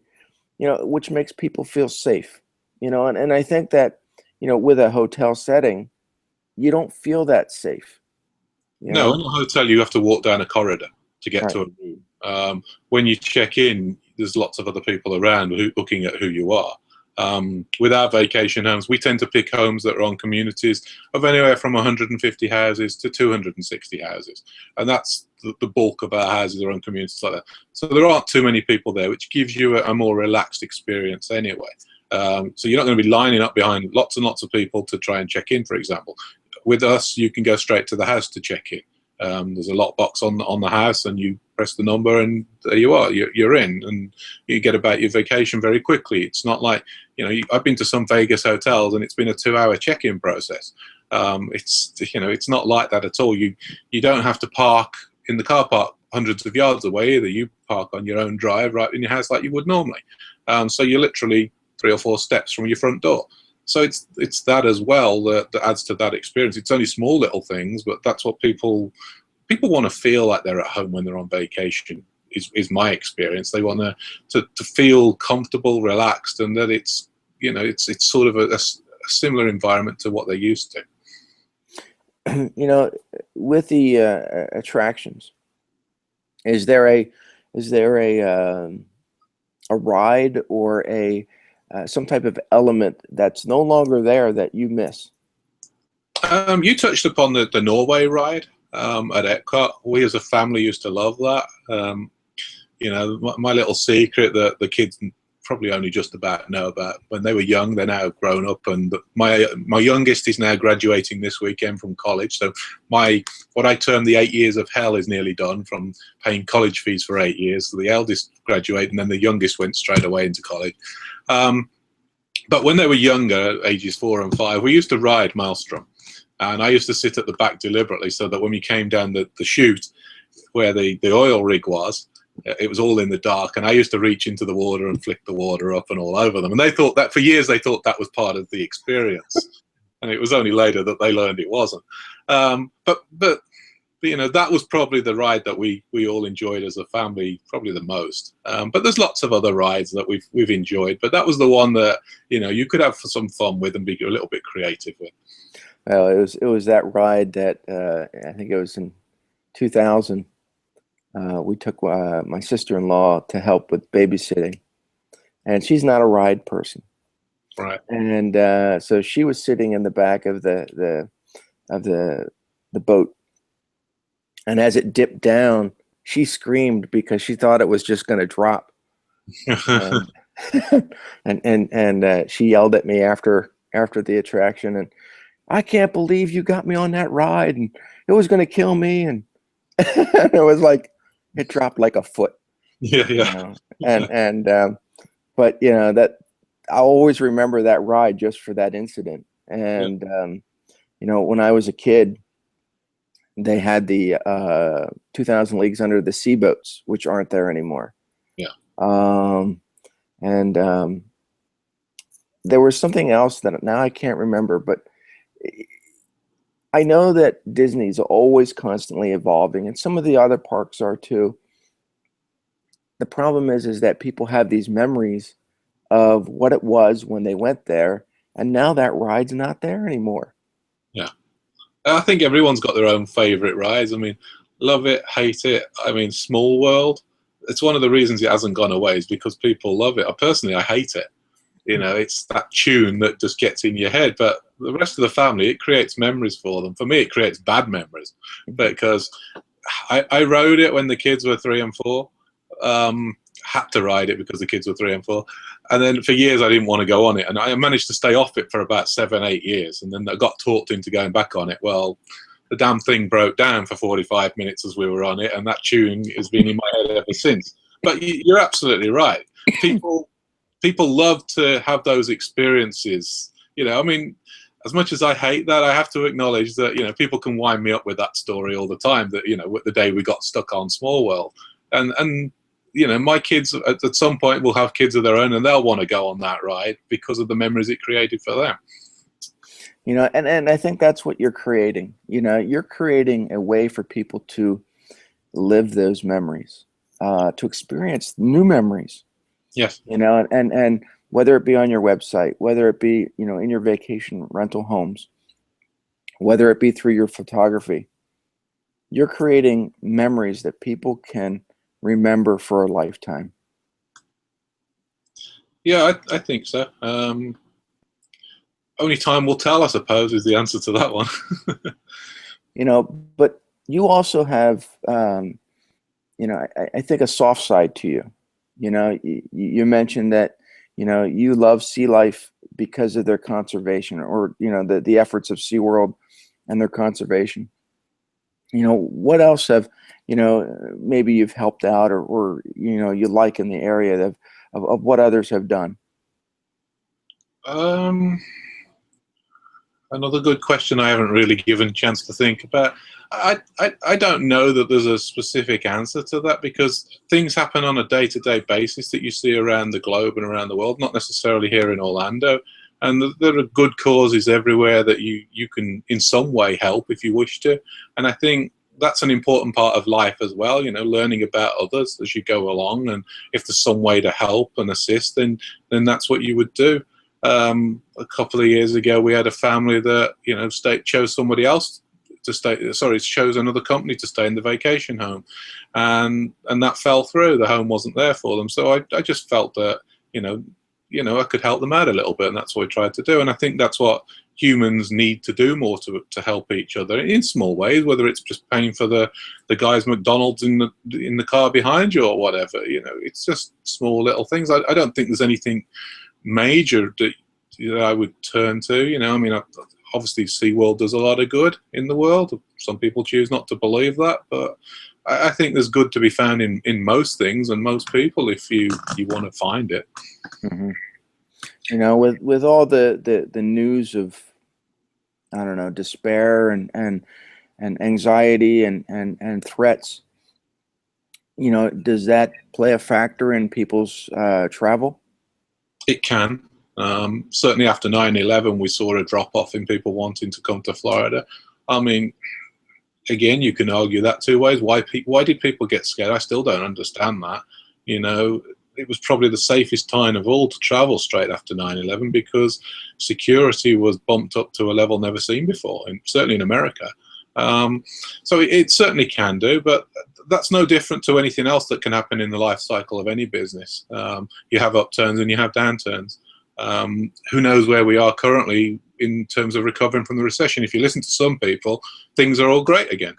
which makes people feel safe, and I think that, with a hotel setting, you don't feel that safe. No, in a hotel, you have to walk down a corridor to get Right. to a room. When you check in, there's lots of other people around looking at who you are. With our vacation homes, we tend to pick homes that are on communities of anywhere from 150 houses to 260 houses. And that's the bulk of our houses are on communities like that. So there aren't too many people there, which gives you a more relaxed experience anyway. So you're not going to be lining up behind lots and lots of people to try and check in, for example. With us, you can go straight to the house to check in. There's a lockbox on the house, and you press the number, and there you are. You're in, and you get about your vacation very quickly. It's not like, I've been to some Vegas hotels, and it's been a 2-hour check-in process. It's not like that at all. You don't have to park in the car park hundreds of yards away either. You park on your own drive right in your house like you would normally. So you're literally 3 or 4 steps from your front door. So it's that as well that adds to that experience. It's only small little things, but that's what people want to feel like they're at home when they're on vacation. Is my experience. They want to feel comfortable, relaxed, and that it's sort of a similar environment to what they're used to. With the attractions, is there a ride or some type of element that's no longer there that you miss? You touched upon the Norway ride at Epcot. We as a family used to love that. My little secret that the kids probably only just about know about. When they were young, they're now grown up, and my youngest is now graduating this weekend from college. So what I term the 8 years of hell is nearly done, from paying college fees for 8 years. So the eldest graduated, and then the youngest went straight away into college. But when they were younger, ages 4 and 5, we used to ride Maelstrom, and I used to sit at the back deliberately so that when we came down the chute where the oil rig was, it was all in the dark, and I used to reach into the water and flick the water up and all over them. And they thought that, for years, they thought that was part of the experience. And it was only later that they learned it wasn't. But that was probably the ride that we all enjoyed as a family, probably the most. But there's lots of other rides that we've enjoyed. But that was the one that, you could have some fun with and be a little bit creative with. Well, it was that ride that I think it was in 2000. We took my sister-in-law to help with babysitting, and she's not a ride person. Right. And so she was sitting in the back of the boat, and as it dipped down, she screamed because she thought it was just going to drop. and she yelled at me after the attraction, and I can't believe you got me on that ride, and it was going to kill me, and it was like, it dropped like a foot. Yeah. But that I'll always remember that ride just for that incident. And When I was a kid, they had the 2000 Leagues Under the Sea boats, which aren't there anymore. Yeah. And there was something else that now I can't remember, but I know that Disney's always constantly evolving, and some of the other parks are too. The problem is that people have these memories of what it was when they went there, and now that ride's not there anymore. Yeah. I think everyone's got their own favorite rides. I mean, love it, hate it. I mean, Small World, it's one of the reasons it hasn't gone away is because people love it. I hate it. It's that tune that just gets in your head. But the rest of the family, it creates memories for them. For me, it creates bad memories because I rode it when the kids were 3 and 4. Had to ride it because the kids were 3 and 4. And then for years, I didn't want to go on it. And I managed to stay off it for about 7, 8 years. And then I got talked into going back on it. Well, the damn thing broke down for 45 minutes as we were on it. And that tune has been in my head ever since. But you're absolutely right. People love to have those experiences. I mean, as much as I hate that, I have to acknowledge that, people can wind me up with that story all the time that, the day we got stuck on Small World. And my kids at some point will have kids of their own and they'll want to go on that ride because of the memories it created for them. And I think that's what you're creating. You're creating a way for people to live those memories, to experience new memories. Yes. And whether it be on your website, whether it be, in your vacation rental homes, whether it be through your photography, you're creating memories that people can remember for a lifetime. Yeah, I think so. Only time will tell, I suppose, is the answer to that one. But you also have, I think a soft side to you. You mentioned that, you love sea life because of their conservation or, the efforts of SeaWorld and their conservation. What else have, maybe you've helped out or you like in the area of what others have done? Another good question I haven't really given a chance to think about. I don't know that there's a specific answer to that because things happen on a day-to-day basis that you see around the globe and around the world, not necessarily here in Orlando. And there are good causes everywhere that you can in some way help if you wish to. And I think that's an important part of life as well, learning about others as you go along. And if there's some way to help and assist, then that's what you would do. A couple of years ago, we had a family that, chose somebody else to stay, chose another company to stay in the vacation home. And that fell through. The home wasn't there for them. So I just felt that, I could help them out a little bit, and that's what I tried to do. And I think that's what humans need to do more to help each other in small ways, whether it's just paying for the guy's McDonald's in the car behind you or whatever. It's just small little things. I don't think there's anything major that I would turn to. I mean, obviously SeaWorld does a lot of good in the world. Some people choose not to believe that, but I think there's good to be found in most things and most people if you want to find it. Mm-hmm. With all the news of, I don't know, despair and anxiety and threats, does that play a factor in people's travel? It can. Certainly after 9/11, we saw a drop-off in people wanting to come to Florida. I mean, again, you can argue that two ways. Why did people get scared? I still don't understand that. It was probably the safest time of all to travel straight after 9/11 because security was bumped up to a level never seen before, certainly in America. So it certainly can do, but that's no different to anything else that can happen in the life cycle of any business. You have upturns and you have downturns. Who knows where we are currently in terms of recovering from the recession? If you listen to some people, things are all great again.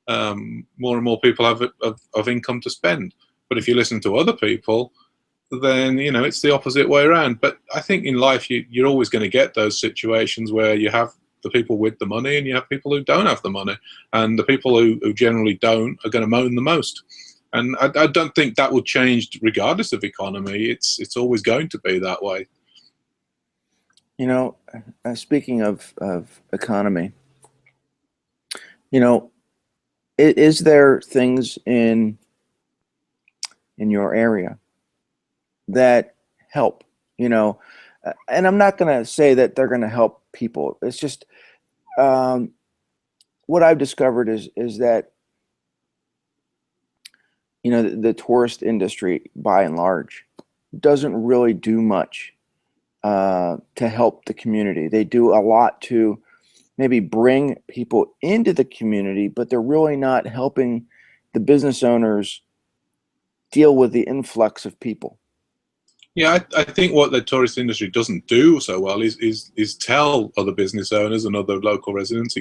More and more people have income to spend. But if you listen to other people, then it's the opposite way around. But I think in life you're always going to get those situations where you have the people with the money and you have people who don't have the money, and the people who generally don't are going to moan the most. And I don't think that will change regardless of economy. It's always going to be that way. Speaking of economy, You know, is there things in your area that help? You know, and I'm not going to say that they're going to help people. It's just um, what I've discovered is that the tourist industry by and large doesn't really do much to help the community. They do a lot to maybe bring people into the community, but they're really not helping the business owners deal with the influx of people. Yeah, I think what the tourist industry doesn't do so well is tell other business owners and other local residents,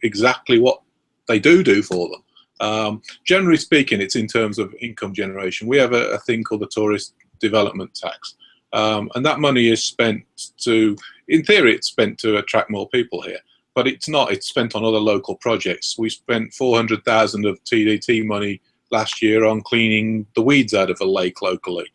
exactly what they do for them. Generally speaking, it's in terms of income generation. We have a thing called the tourist development tax, and that money is spent in theory, it's spent to attract more people here, but it's not. It's spent on other local projects. We spent 400,000 of TDT money last year on cleaning the weeds out of a lake locally.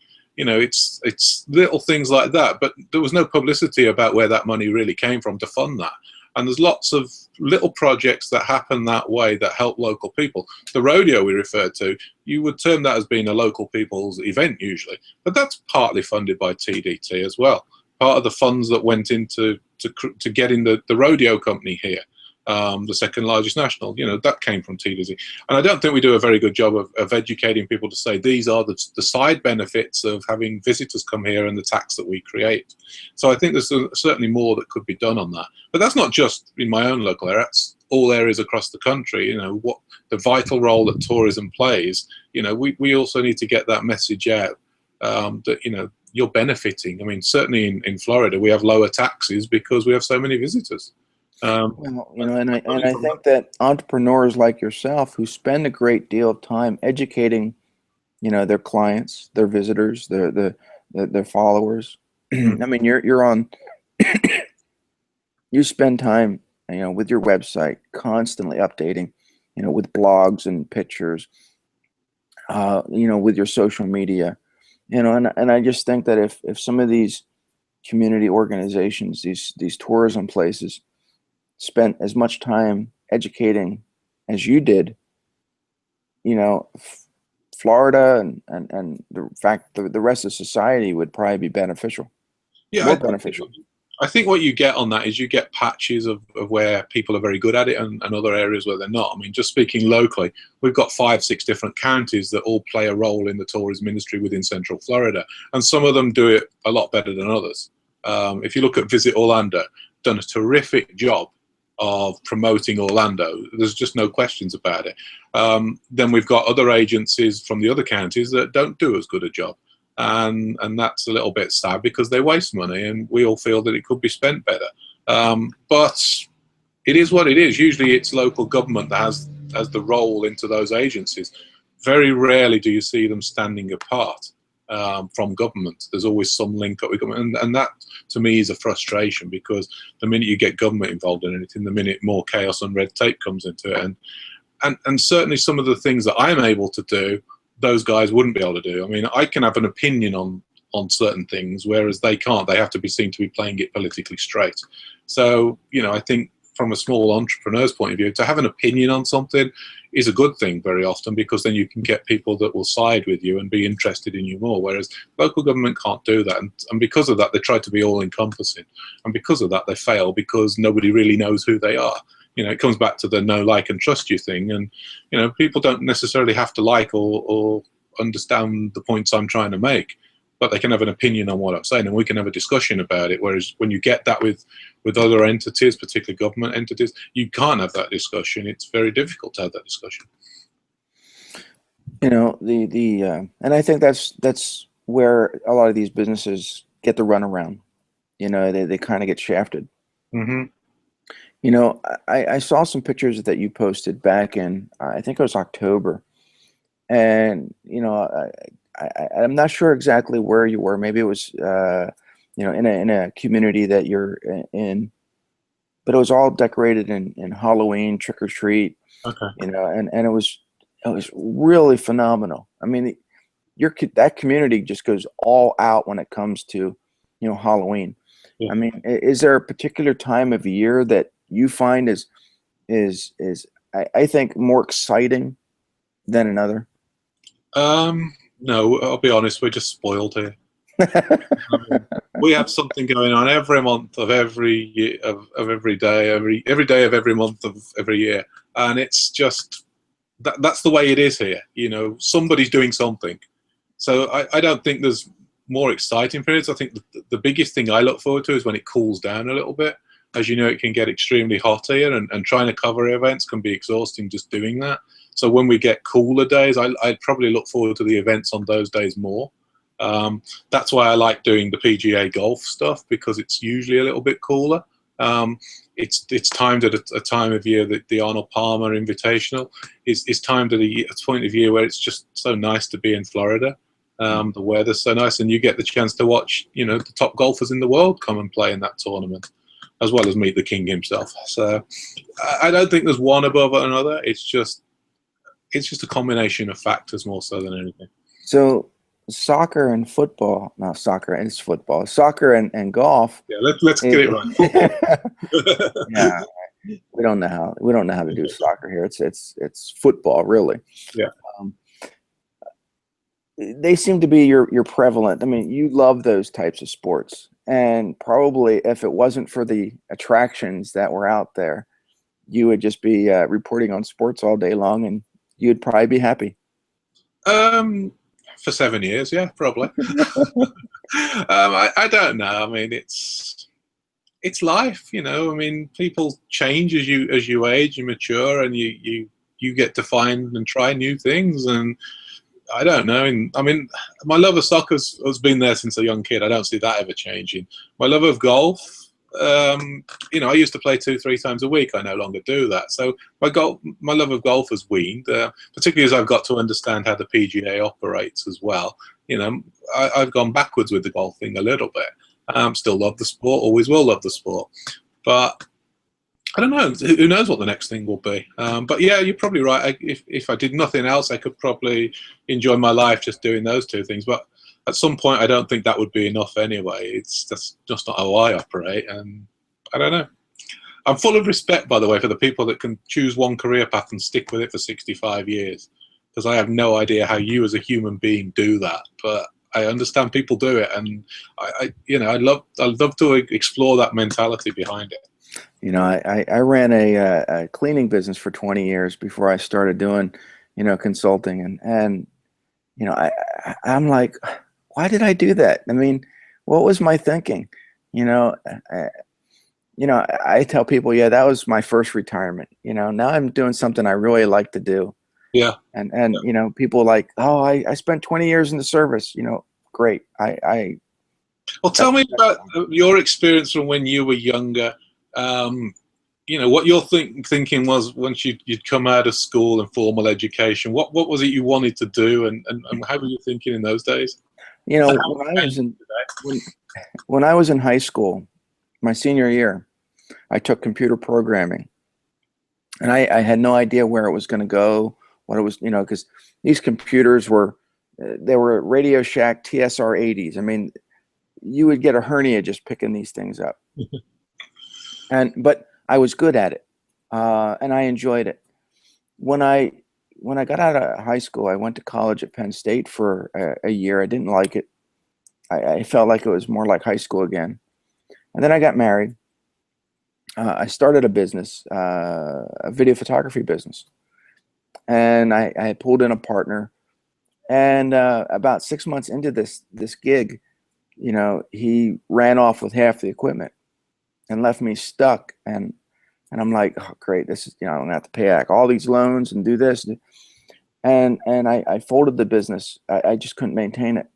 It's little things like that, but there was no publicity about where that money really came from to fund that. And there's lots of little projects that happen that way that help local people. The rodeo we referred to, you would term that as being a local people's event usually, but that's partly funded by TDT as well. Part of the funds that went into getting the rodeo company here, the second largest national, that came from TDT. And I don't think we do a very good job of educating people to say these are the side benefits of having visitors come here and the tax that we create. So I think there's certainly more that could be done on that. But that's not just in my own local area, that's all areas across the country. What the vital role that tourism plays, we also need to get that message out, that, you're benefiting. I mean, certainly in Florida, we have lower taxes because we have so many visitors. Well, and I think that entrepreneurs like yourself who spend a great deal of time educating, their clients, their visitors, their followers. I mean, you're on. You spend time, with your website, constantly updating, with blogs and pictures, with your social media, and I just think that if some of these community organizations, these tourism places, spent as much time educating as you did, Florida and the fact the rest of society would probably be beneficial, Yeah, more beneficial. I think what you get on that is you get patches of where people are very good at it and other areas where they're not. I mean, just speaking locally, we've got 5-6 different counties that all play a role in the tourism industry within Central Florida, and some of them do it a lot better than others. If you look at Visit Orlando, done a terrific job of promoting Orlando. There's just no questions about it. Then we've got other agencies from the other counties that don't do as good a job. And that's a little bit sad because they waste money and we all feel that it could be spent better. But it is what it is. Usually it's local government that has the role into those agencies. Very rarely do you see them standing apart from government. There's always some link up with government, and that to me is a frustration because the minute you get government involved in anything, the minute more chaos and red tape comes into it, and certainly some of the things that I'm able to do, those guys wouldn't be able to do. I mean, I can have an opinion on certain things, whereas they can't. They have to be seen to be playing it politically straight. So, I think from a small entrepreneur's point of view, to have an opinion on something is a good thing very often because then you can get people that will side with you and be interested in you more, whereas local government can't do that. And because of that, they try to be all-encompassing. And because of that, they fail because nobody really knows who they are. It comes back to the know, like, and trust you thing. And, people don't necessarily have to like or understand the points I'm trying to make, but they can have an opinion on what I'm saying and we can have a discussion about it. Whereas when you get that with other entities, particularly government entities, you can't have that discussion. It's very difficult to have that discussion. And I think that's where a lot of these businesses get the runaround. They kind of get shafted. Mm-hmm. I saw some pictures that you posted back in, I think it was October. And, I'm not sure exactly where you were. Maybe it was, in a community that you're in, but it was all decorated in Halloween, trick or treat, Okay. and it was really phenomenal. I mean, that community just goes all out when it comes to, Halloween. Yeah. I mean, is there a particular time of year that you find is I think more exciting than another? No, I'll be honest, we're just spoiled here. I mean, we have something going on every month of every year of every day, every day of every month of every year, and it's just that's the way it is here. You know, somebody's doing something. So I don't think there's more exciting periods. I think the biggest thing I look forward to is when it cools down a little bit. As you know, it can get extremely hot here, and trying to cover events can be exhausting just doing that. So when we get cooler days, I'd probably look forward to the events on those days more. That's why I like doing the PGA golf stuff, because it's usually a little bit cooler. It's timed at a time of year that the Arnold Palmer Invitational is timed at a point of year where it's just so nice to be in Florida. The weather's so nice, and you get the chance to watch, you know, the top golfers in the world come and play in that tournament, as well as meet the king himself. So I don't think there's one above another. It's just a combination of factors more so than anything. So soccer and football, no, soccer and it's football, soccer and golf. Yeah, let's get it right. Yeah, we don't know how to do soccer here. It's football, really. Yeah. They seem to be your prevalent. I mean, you love those types of sports, and probably if it wasn't for the attractions that were out there, you would just be reporting on sports all day long, and you'd probably be happy. For 7 years, yeah, probably. I don't know. I mean, it's life, you know. I mean, people change as you age, you mature, and you get to find and try new things. And I don't know. And I mean, my love of soccer has been there since a young kid. I don't see that ever changing. My love of golf, you know, I used to play 2-3 times a week. I no longer do that. So my love of golf has weaned, particularly as I've got to understand how the PGA operates as well. You know, I've gone backwards with the golf thing a little bit. Still love the sport, always will love the sport, but I don't know. Who knows what the next thing will be? But yeah, you're probably right. If I did nothing else, I could probably enjoy my life just doing those two things. But at some point, I don't think that would be enough anyway. That's just not how I operate, and I don't know. I'm full of respect, by the way, for the people that can choose one career path and stick with it for 65 years, because I have no idea how you as a human being do that. But I understand people do it, and I'd love to explore that mentality behind it. You know, I ran a cleaning business for 20 years before I started doing, you know, consulting, and you know, I'm like, why did I do that? I mean, what was my thinking? You know, I tell people, yeah, that was my first retirement. You know, now I'm doing something I really like to do. Yeah. And you know, people like, oh, I spent 20 years in the service. You know, great. Well, tell me about your experience from when you were younger. You know, what your thinking was once you'd come out of school and formal education. What was it you wanted to do, and how were you thinking in those days? You know, when I was in high school, my senior year, I took computer programming, and I had no idea where it was going to go, what it was, you know, because these computers were Radio Shack TSR 80s. I mean, you would get a hernia just picking these things up. But I was good at it, and I enjoyed it. When I got out of high school, I went to college at Penn State for a year. I didn't like it. I felt like it was more like high school again. And then I got married. I started a business, a video photography business, and I had pulled in a partner. And about 6 months into this gig, you know, he ran off with half the equipment and left me stuck. And I'm like, oh, great, this is, you know, I'm gonna have to pay back all these loans and do this. And I folded the business. I just couldn't maintain it.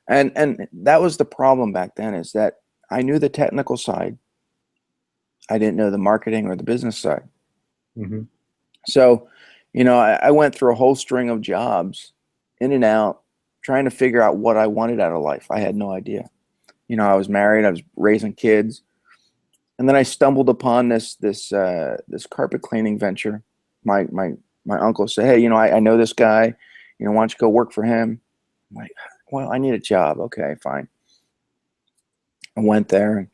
And that was the problem back then, is that I knew the technical side. I didn't know the marketing or the business side. Mm-hmm. So, you know, I went through a whole string of jobs, in and out, trying to figure out what I wanted out of life. I had no idea. You know, I was married, I was raising kids, and then I stumbled upon this carpet cleaning venture. My uncle said, hey, you know, I know this guy. You know, why don't you go work for him? I'm like, well, I need a job. Okay, fine. I went there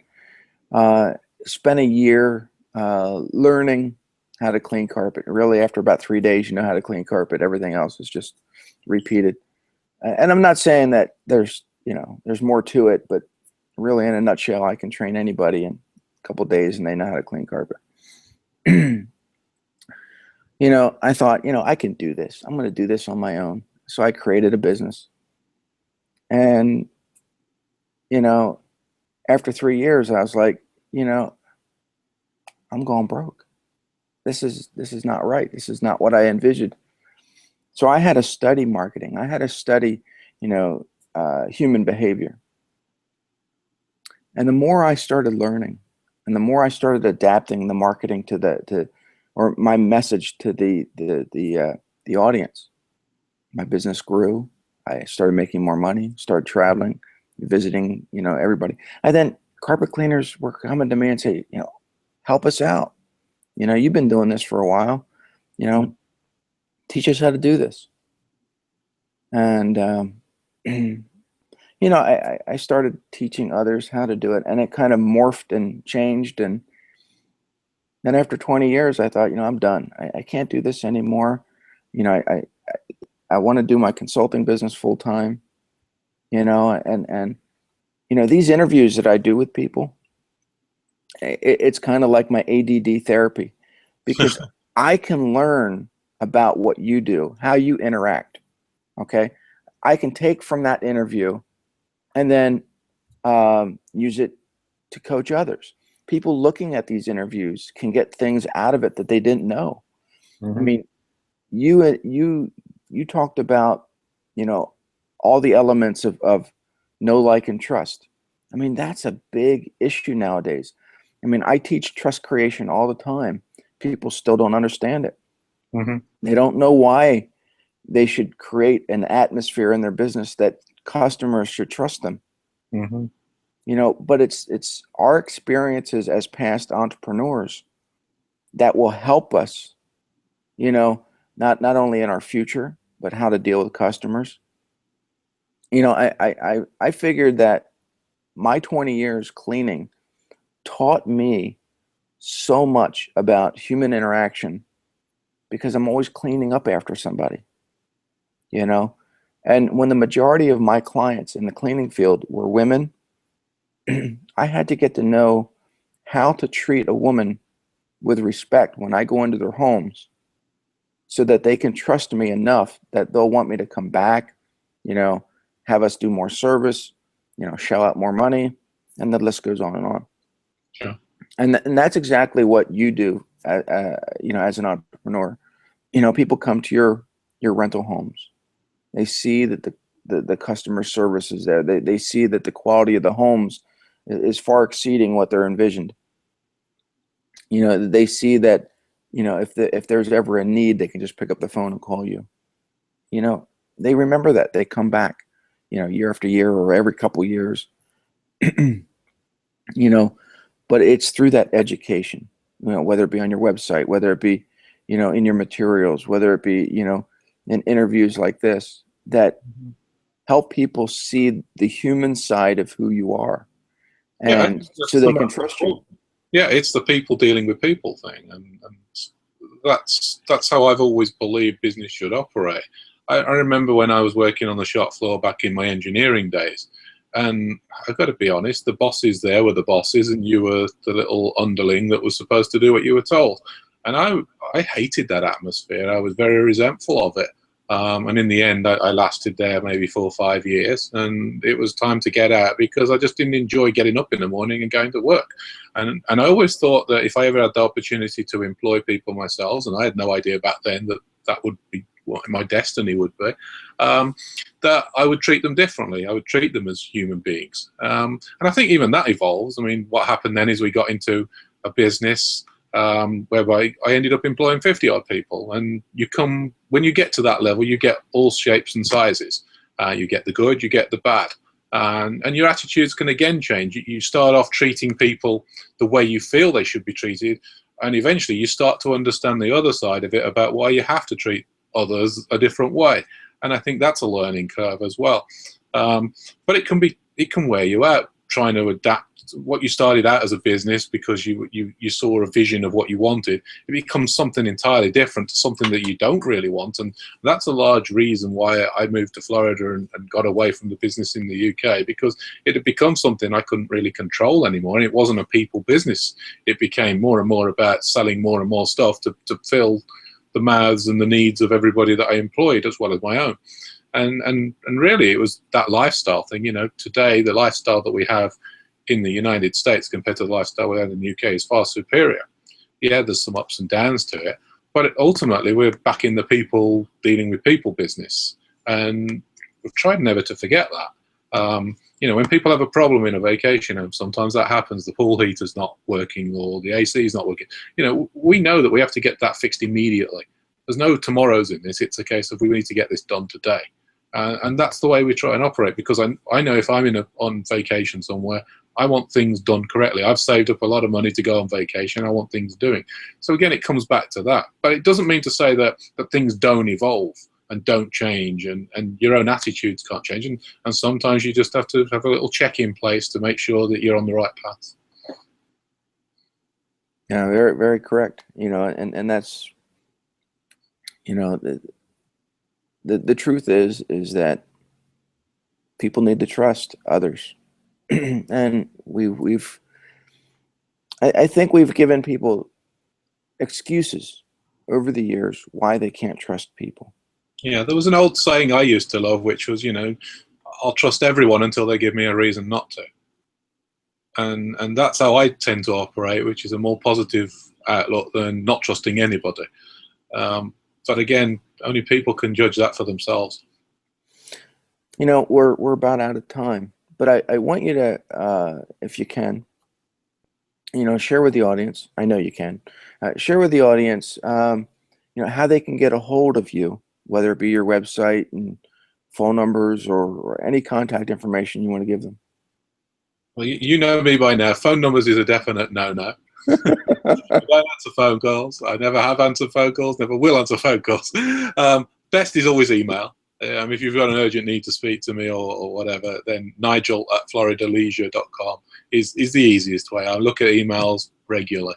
and spent a year learning how to clean carpet. Really, after about 3 days, you know how to clean carpet. Everything else is just repeated. And I'm not saying that there's more to it, but really, in a nutshell, I can train anybody in a couple days and they know how to clean carpet. I thought, I can do this. I'm going to do this on my own. So I created a business. And, after 3 years, I was like, I'm going broke. This is not right. This is not what I envisioned. So I had to study marketing. I had to study, human behavior. And the more I started learning, and the more I started adapting the marketing or my message to the audience, my business grew. I started making more money, started traveling, visiting, everybody. And then carpet cleaners were coming to me and say, help us out. You've been doing this for a while, teach us how to do this. And, I started teaching others how to do it, and it kind of morphed and changed. And then after 20 years, I thought, I'm done. I can't do this anymore. I want to do my consulting business full time, and these interviews that I do with people, it's kind of like my ADD therapy, because I can learn about what you do, how you interact. Okay. I can take from that interview and then use it to coach others. People looking at these interviews can get things out of it that they didn't know. Mm-hmm. I mean, you talked about, all the elements of know, like, and trust. I mean, that's a big issue nowadays. I mean, I teach trust creation all the time. People still don't understand it. Mm-hmm. They don't know why they should create an atmosphere in their business that customers should trust them. Mm-hmm. But it's our experiences as past entrepreneurs that will help us, not only in our future, but how to deal with customers. I figured that my 20 years cleaning taught me so much about human interaction, because I'm always cleaning up after somebody, and when the majority of my clients in the cleaning field were women, I had to get to know how to treat a woman with respect when I go into their homes, so that they can trust me enough that they'll want me to come back, have us do more service, shell out more money, and the list goes on and on. Sure. And that's exactly what you do, as an entrepreneur. People come to your rental homes. They see that the customer service is there. They see that the quality of the homes is far exceeding what they're envisioned. They see that, if there's ever a need, they can just pick up the phone and call you. They remember that. They come back, year after year or every couple years. But it's through that education, whether it be on your website, whether it be, in your materials, whether it be, in interviews like this, that help people see the human side of who you are, and so they can trust you. Yeah, it's the people dealing with people thing, and that's how I've always believed business should operate. I remember when I was working on the shop floor back in my engineering days, and I've got to be honest, the bosses there were the bosses, and you were the little underling that was supposed to do what you were told. And I hated that atmosphere. I was very resentful of it. And in the end, I lasted there maybe 4 or 5 years, and it was time to get out, because I just didn't enjoy getting up in the morning and going to work. And I always thought that if I ever had the opportunity to employ people myself, and I had no idea back then that would be what my destiny would be, that I would treat them differently. I would treat them as human beings. And I think even that evolves. I mean, what happened then is we got into a business whereby I ended up employing 50 odd people. And when you get to that level, you get all shapes and sizes. You get the good, you get the bad. And your attitudes can again change. You start off treating people the way you feel they should be treated. And eventually you start to understand the other side of it, about why you have to treat others a different way. And I think that's a learning curve as well. But it can wear you out. trying to adapt what you started out as a business because you saw a vision of what you wanted. It becomes something entirely different to something that you don't really want, and that's a large reason why I moved to Florida and got away from the business in the UK, because it had become something I couldn't really control anymore, and it wasn't a people business. It became more and more about selling more and more stuff to fill the mouths and the needs of everybody that I employed as well as my own. And really it was that lifestyle thing. Today the lifestyle that we have in the United States compared to the lifestyle we have in the UK is far superior. Yeah, there's some ups and downs to it, but ultimately we're back in the people dealing with people business, and we've tried never to forget that. When people have a problem in a vacation home, sometimes that happens. The pool heater's not working or the AC is not working. We know that we have to get that fixed immediately. There's no tomorrows in this. It's a case of we need to get this done today. And that's the way we try and operate, because I know if I'm on vacation somewhere, I want things done correctly. I've saved up a lot of money to go on vacation. I want things doing. So again, it comes back to that. But it doesn't mean to say that things don't evolve and don't change, and your own attitudes can't change. And sometimes you just have to have a little check in place to make sure that you're on the right path. Yeah, very, very correct. And that's, the truth is that people need to trust others. And I think we've given people excuses over the years why they can't trust people. Yeah, there was an old saying I used to love, which was, I'll trust everyone until they give me a reason not to. And that's how I tend to operate, which is a more positive outlook than not trusting anybody. But again, only people can judge that for themselves. We're about out of time, but I want you to, if you can, share with the audience. I know you can. Share with the audience, how they can get a hold of you, whether it be your website and phone numbers or any contact information you want to give them. Well, you know me by now. Phone numbers is a definite no-no. I don't answer phone calls. I never have answered phone calls, never will answer phone calls. Best is always email. If you've got an urgent need to speak to me or whatever, then nigel@floridaleisure.com is the easiest way. I look at emails regularly.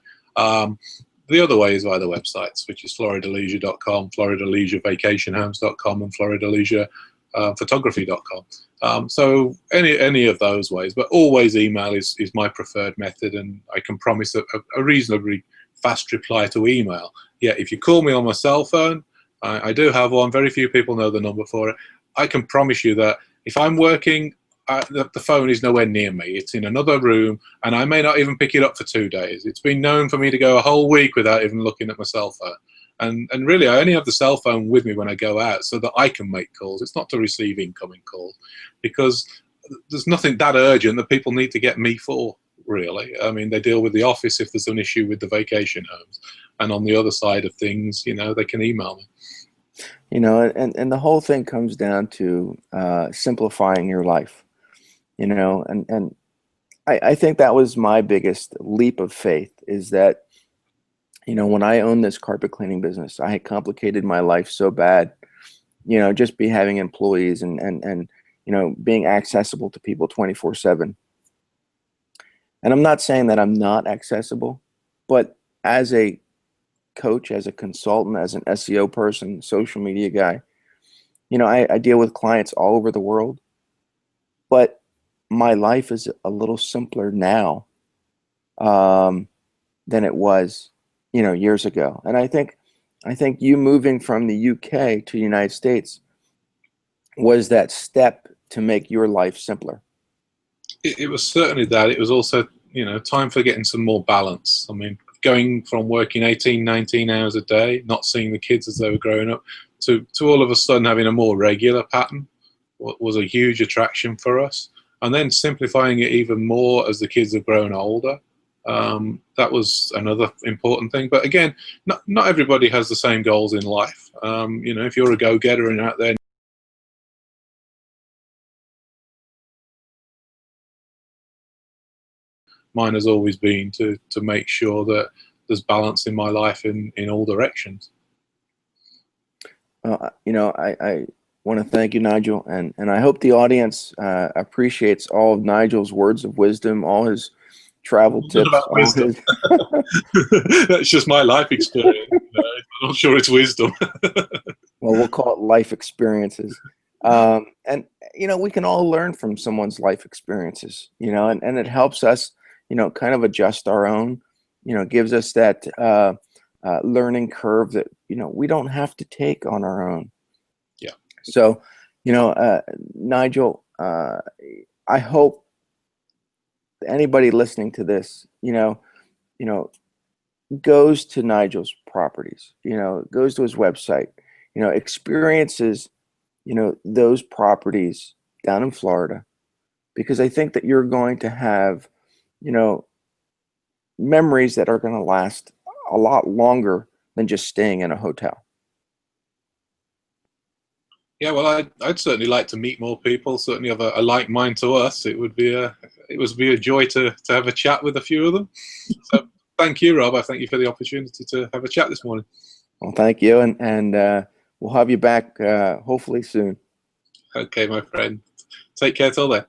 The other way is via the websites, which is floridaleisure.com, floridaleisurevacationhomes.com, and floridaleisurephotography.com. So any of those ways, but always email is my preferred method, and I can promise a reasonably fast reply to email. Yeah, if you call me on my cell phone, I do have one. Very few people know the number for it. I can promise you that if I'm working, the phone is nowhere near me. It's in another room, and I may not even pick it up for 2 days. It's been known for me to go a whole week without even looking at my cell phone. And really, I only have the cell phone with me when I go out so that I can make calls. It's not to receive incoming calls, because there's nothing that urgent that people need to get me for, really. They deal with the office if there's an issue with the vacation homes. And on the other side of things, they can email me. And the whole thing comes down to simplifying your life, and I think that was my biggest leap of faith, is that, when I owned this carpet cleaning business, I had complicated my life so bad, just be having employees and being accessible to people 24/7. And I'm not saying that I'm not accessible, but as a coach, as a consultant, as an SEO person, social media guy, I deal with clients all over the world, but my life is a little simpler now than it was, years ago. And I think you moving from the UK to the United States was that step to make your life simpler. It was certainly that. It was also, time for getting some more balance. Going from working 18, 19 hours a day, not seeing the kids as they were growing up, to all of a sudden having a more regular pattern was a huge attraction for us. And then simplifying it even more as the kids have grown older. That was another important thing. But again, not everybody has the same goals in life. If you're a go-getter and out there, mine has always been to make sure that there's balance in my life in all directions. I want to thank you, Nigel, and I hope the audience appreciates all of Nigel's words of wisdom, all his travel It's not tips, about all wisdom. his. That's just my life experience. I'm not sure it's wisdom. Well, we'll call it life experiences. And we can all learn from someone's life experiences, and it helps us, kind of adjust our own, gives us that learning curve that, we don't have to take on our own. Yeah. So, Nigel, I hope anybody listening to this, goes to Nigel's properties, goes to his website, experiences, those properties down in Florida, because I think that you're going to have, memories that are going to last a lot longer than just staying in a hotel. Yeah, well, I'd certainly like to meet more people. Certainly have a like mind to us. It would be a joy to have a chat with a few of them. So thank you, Rob. I thank you for the opportunity to have a chat this morning. Well, thank you, and we'll have you back hopefully soon. Okay, my friend. Take care till then.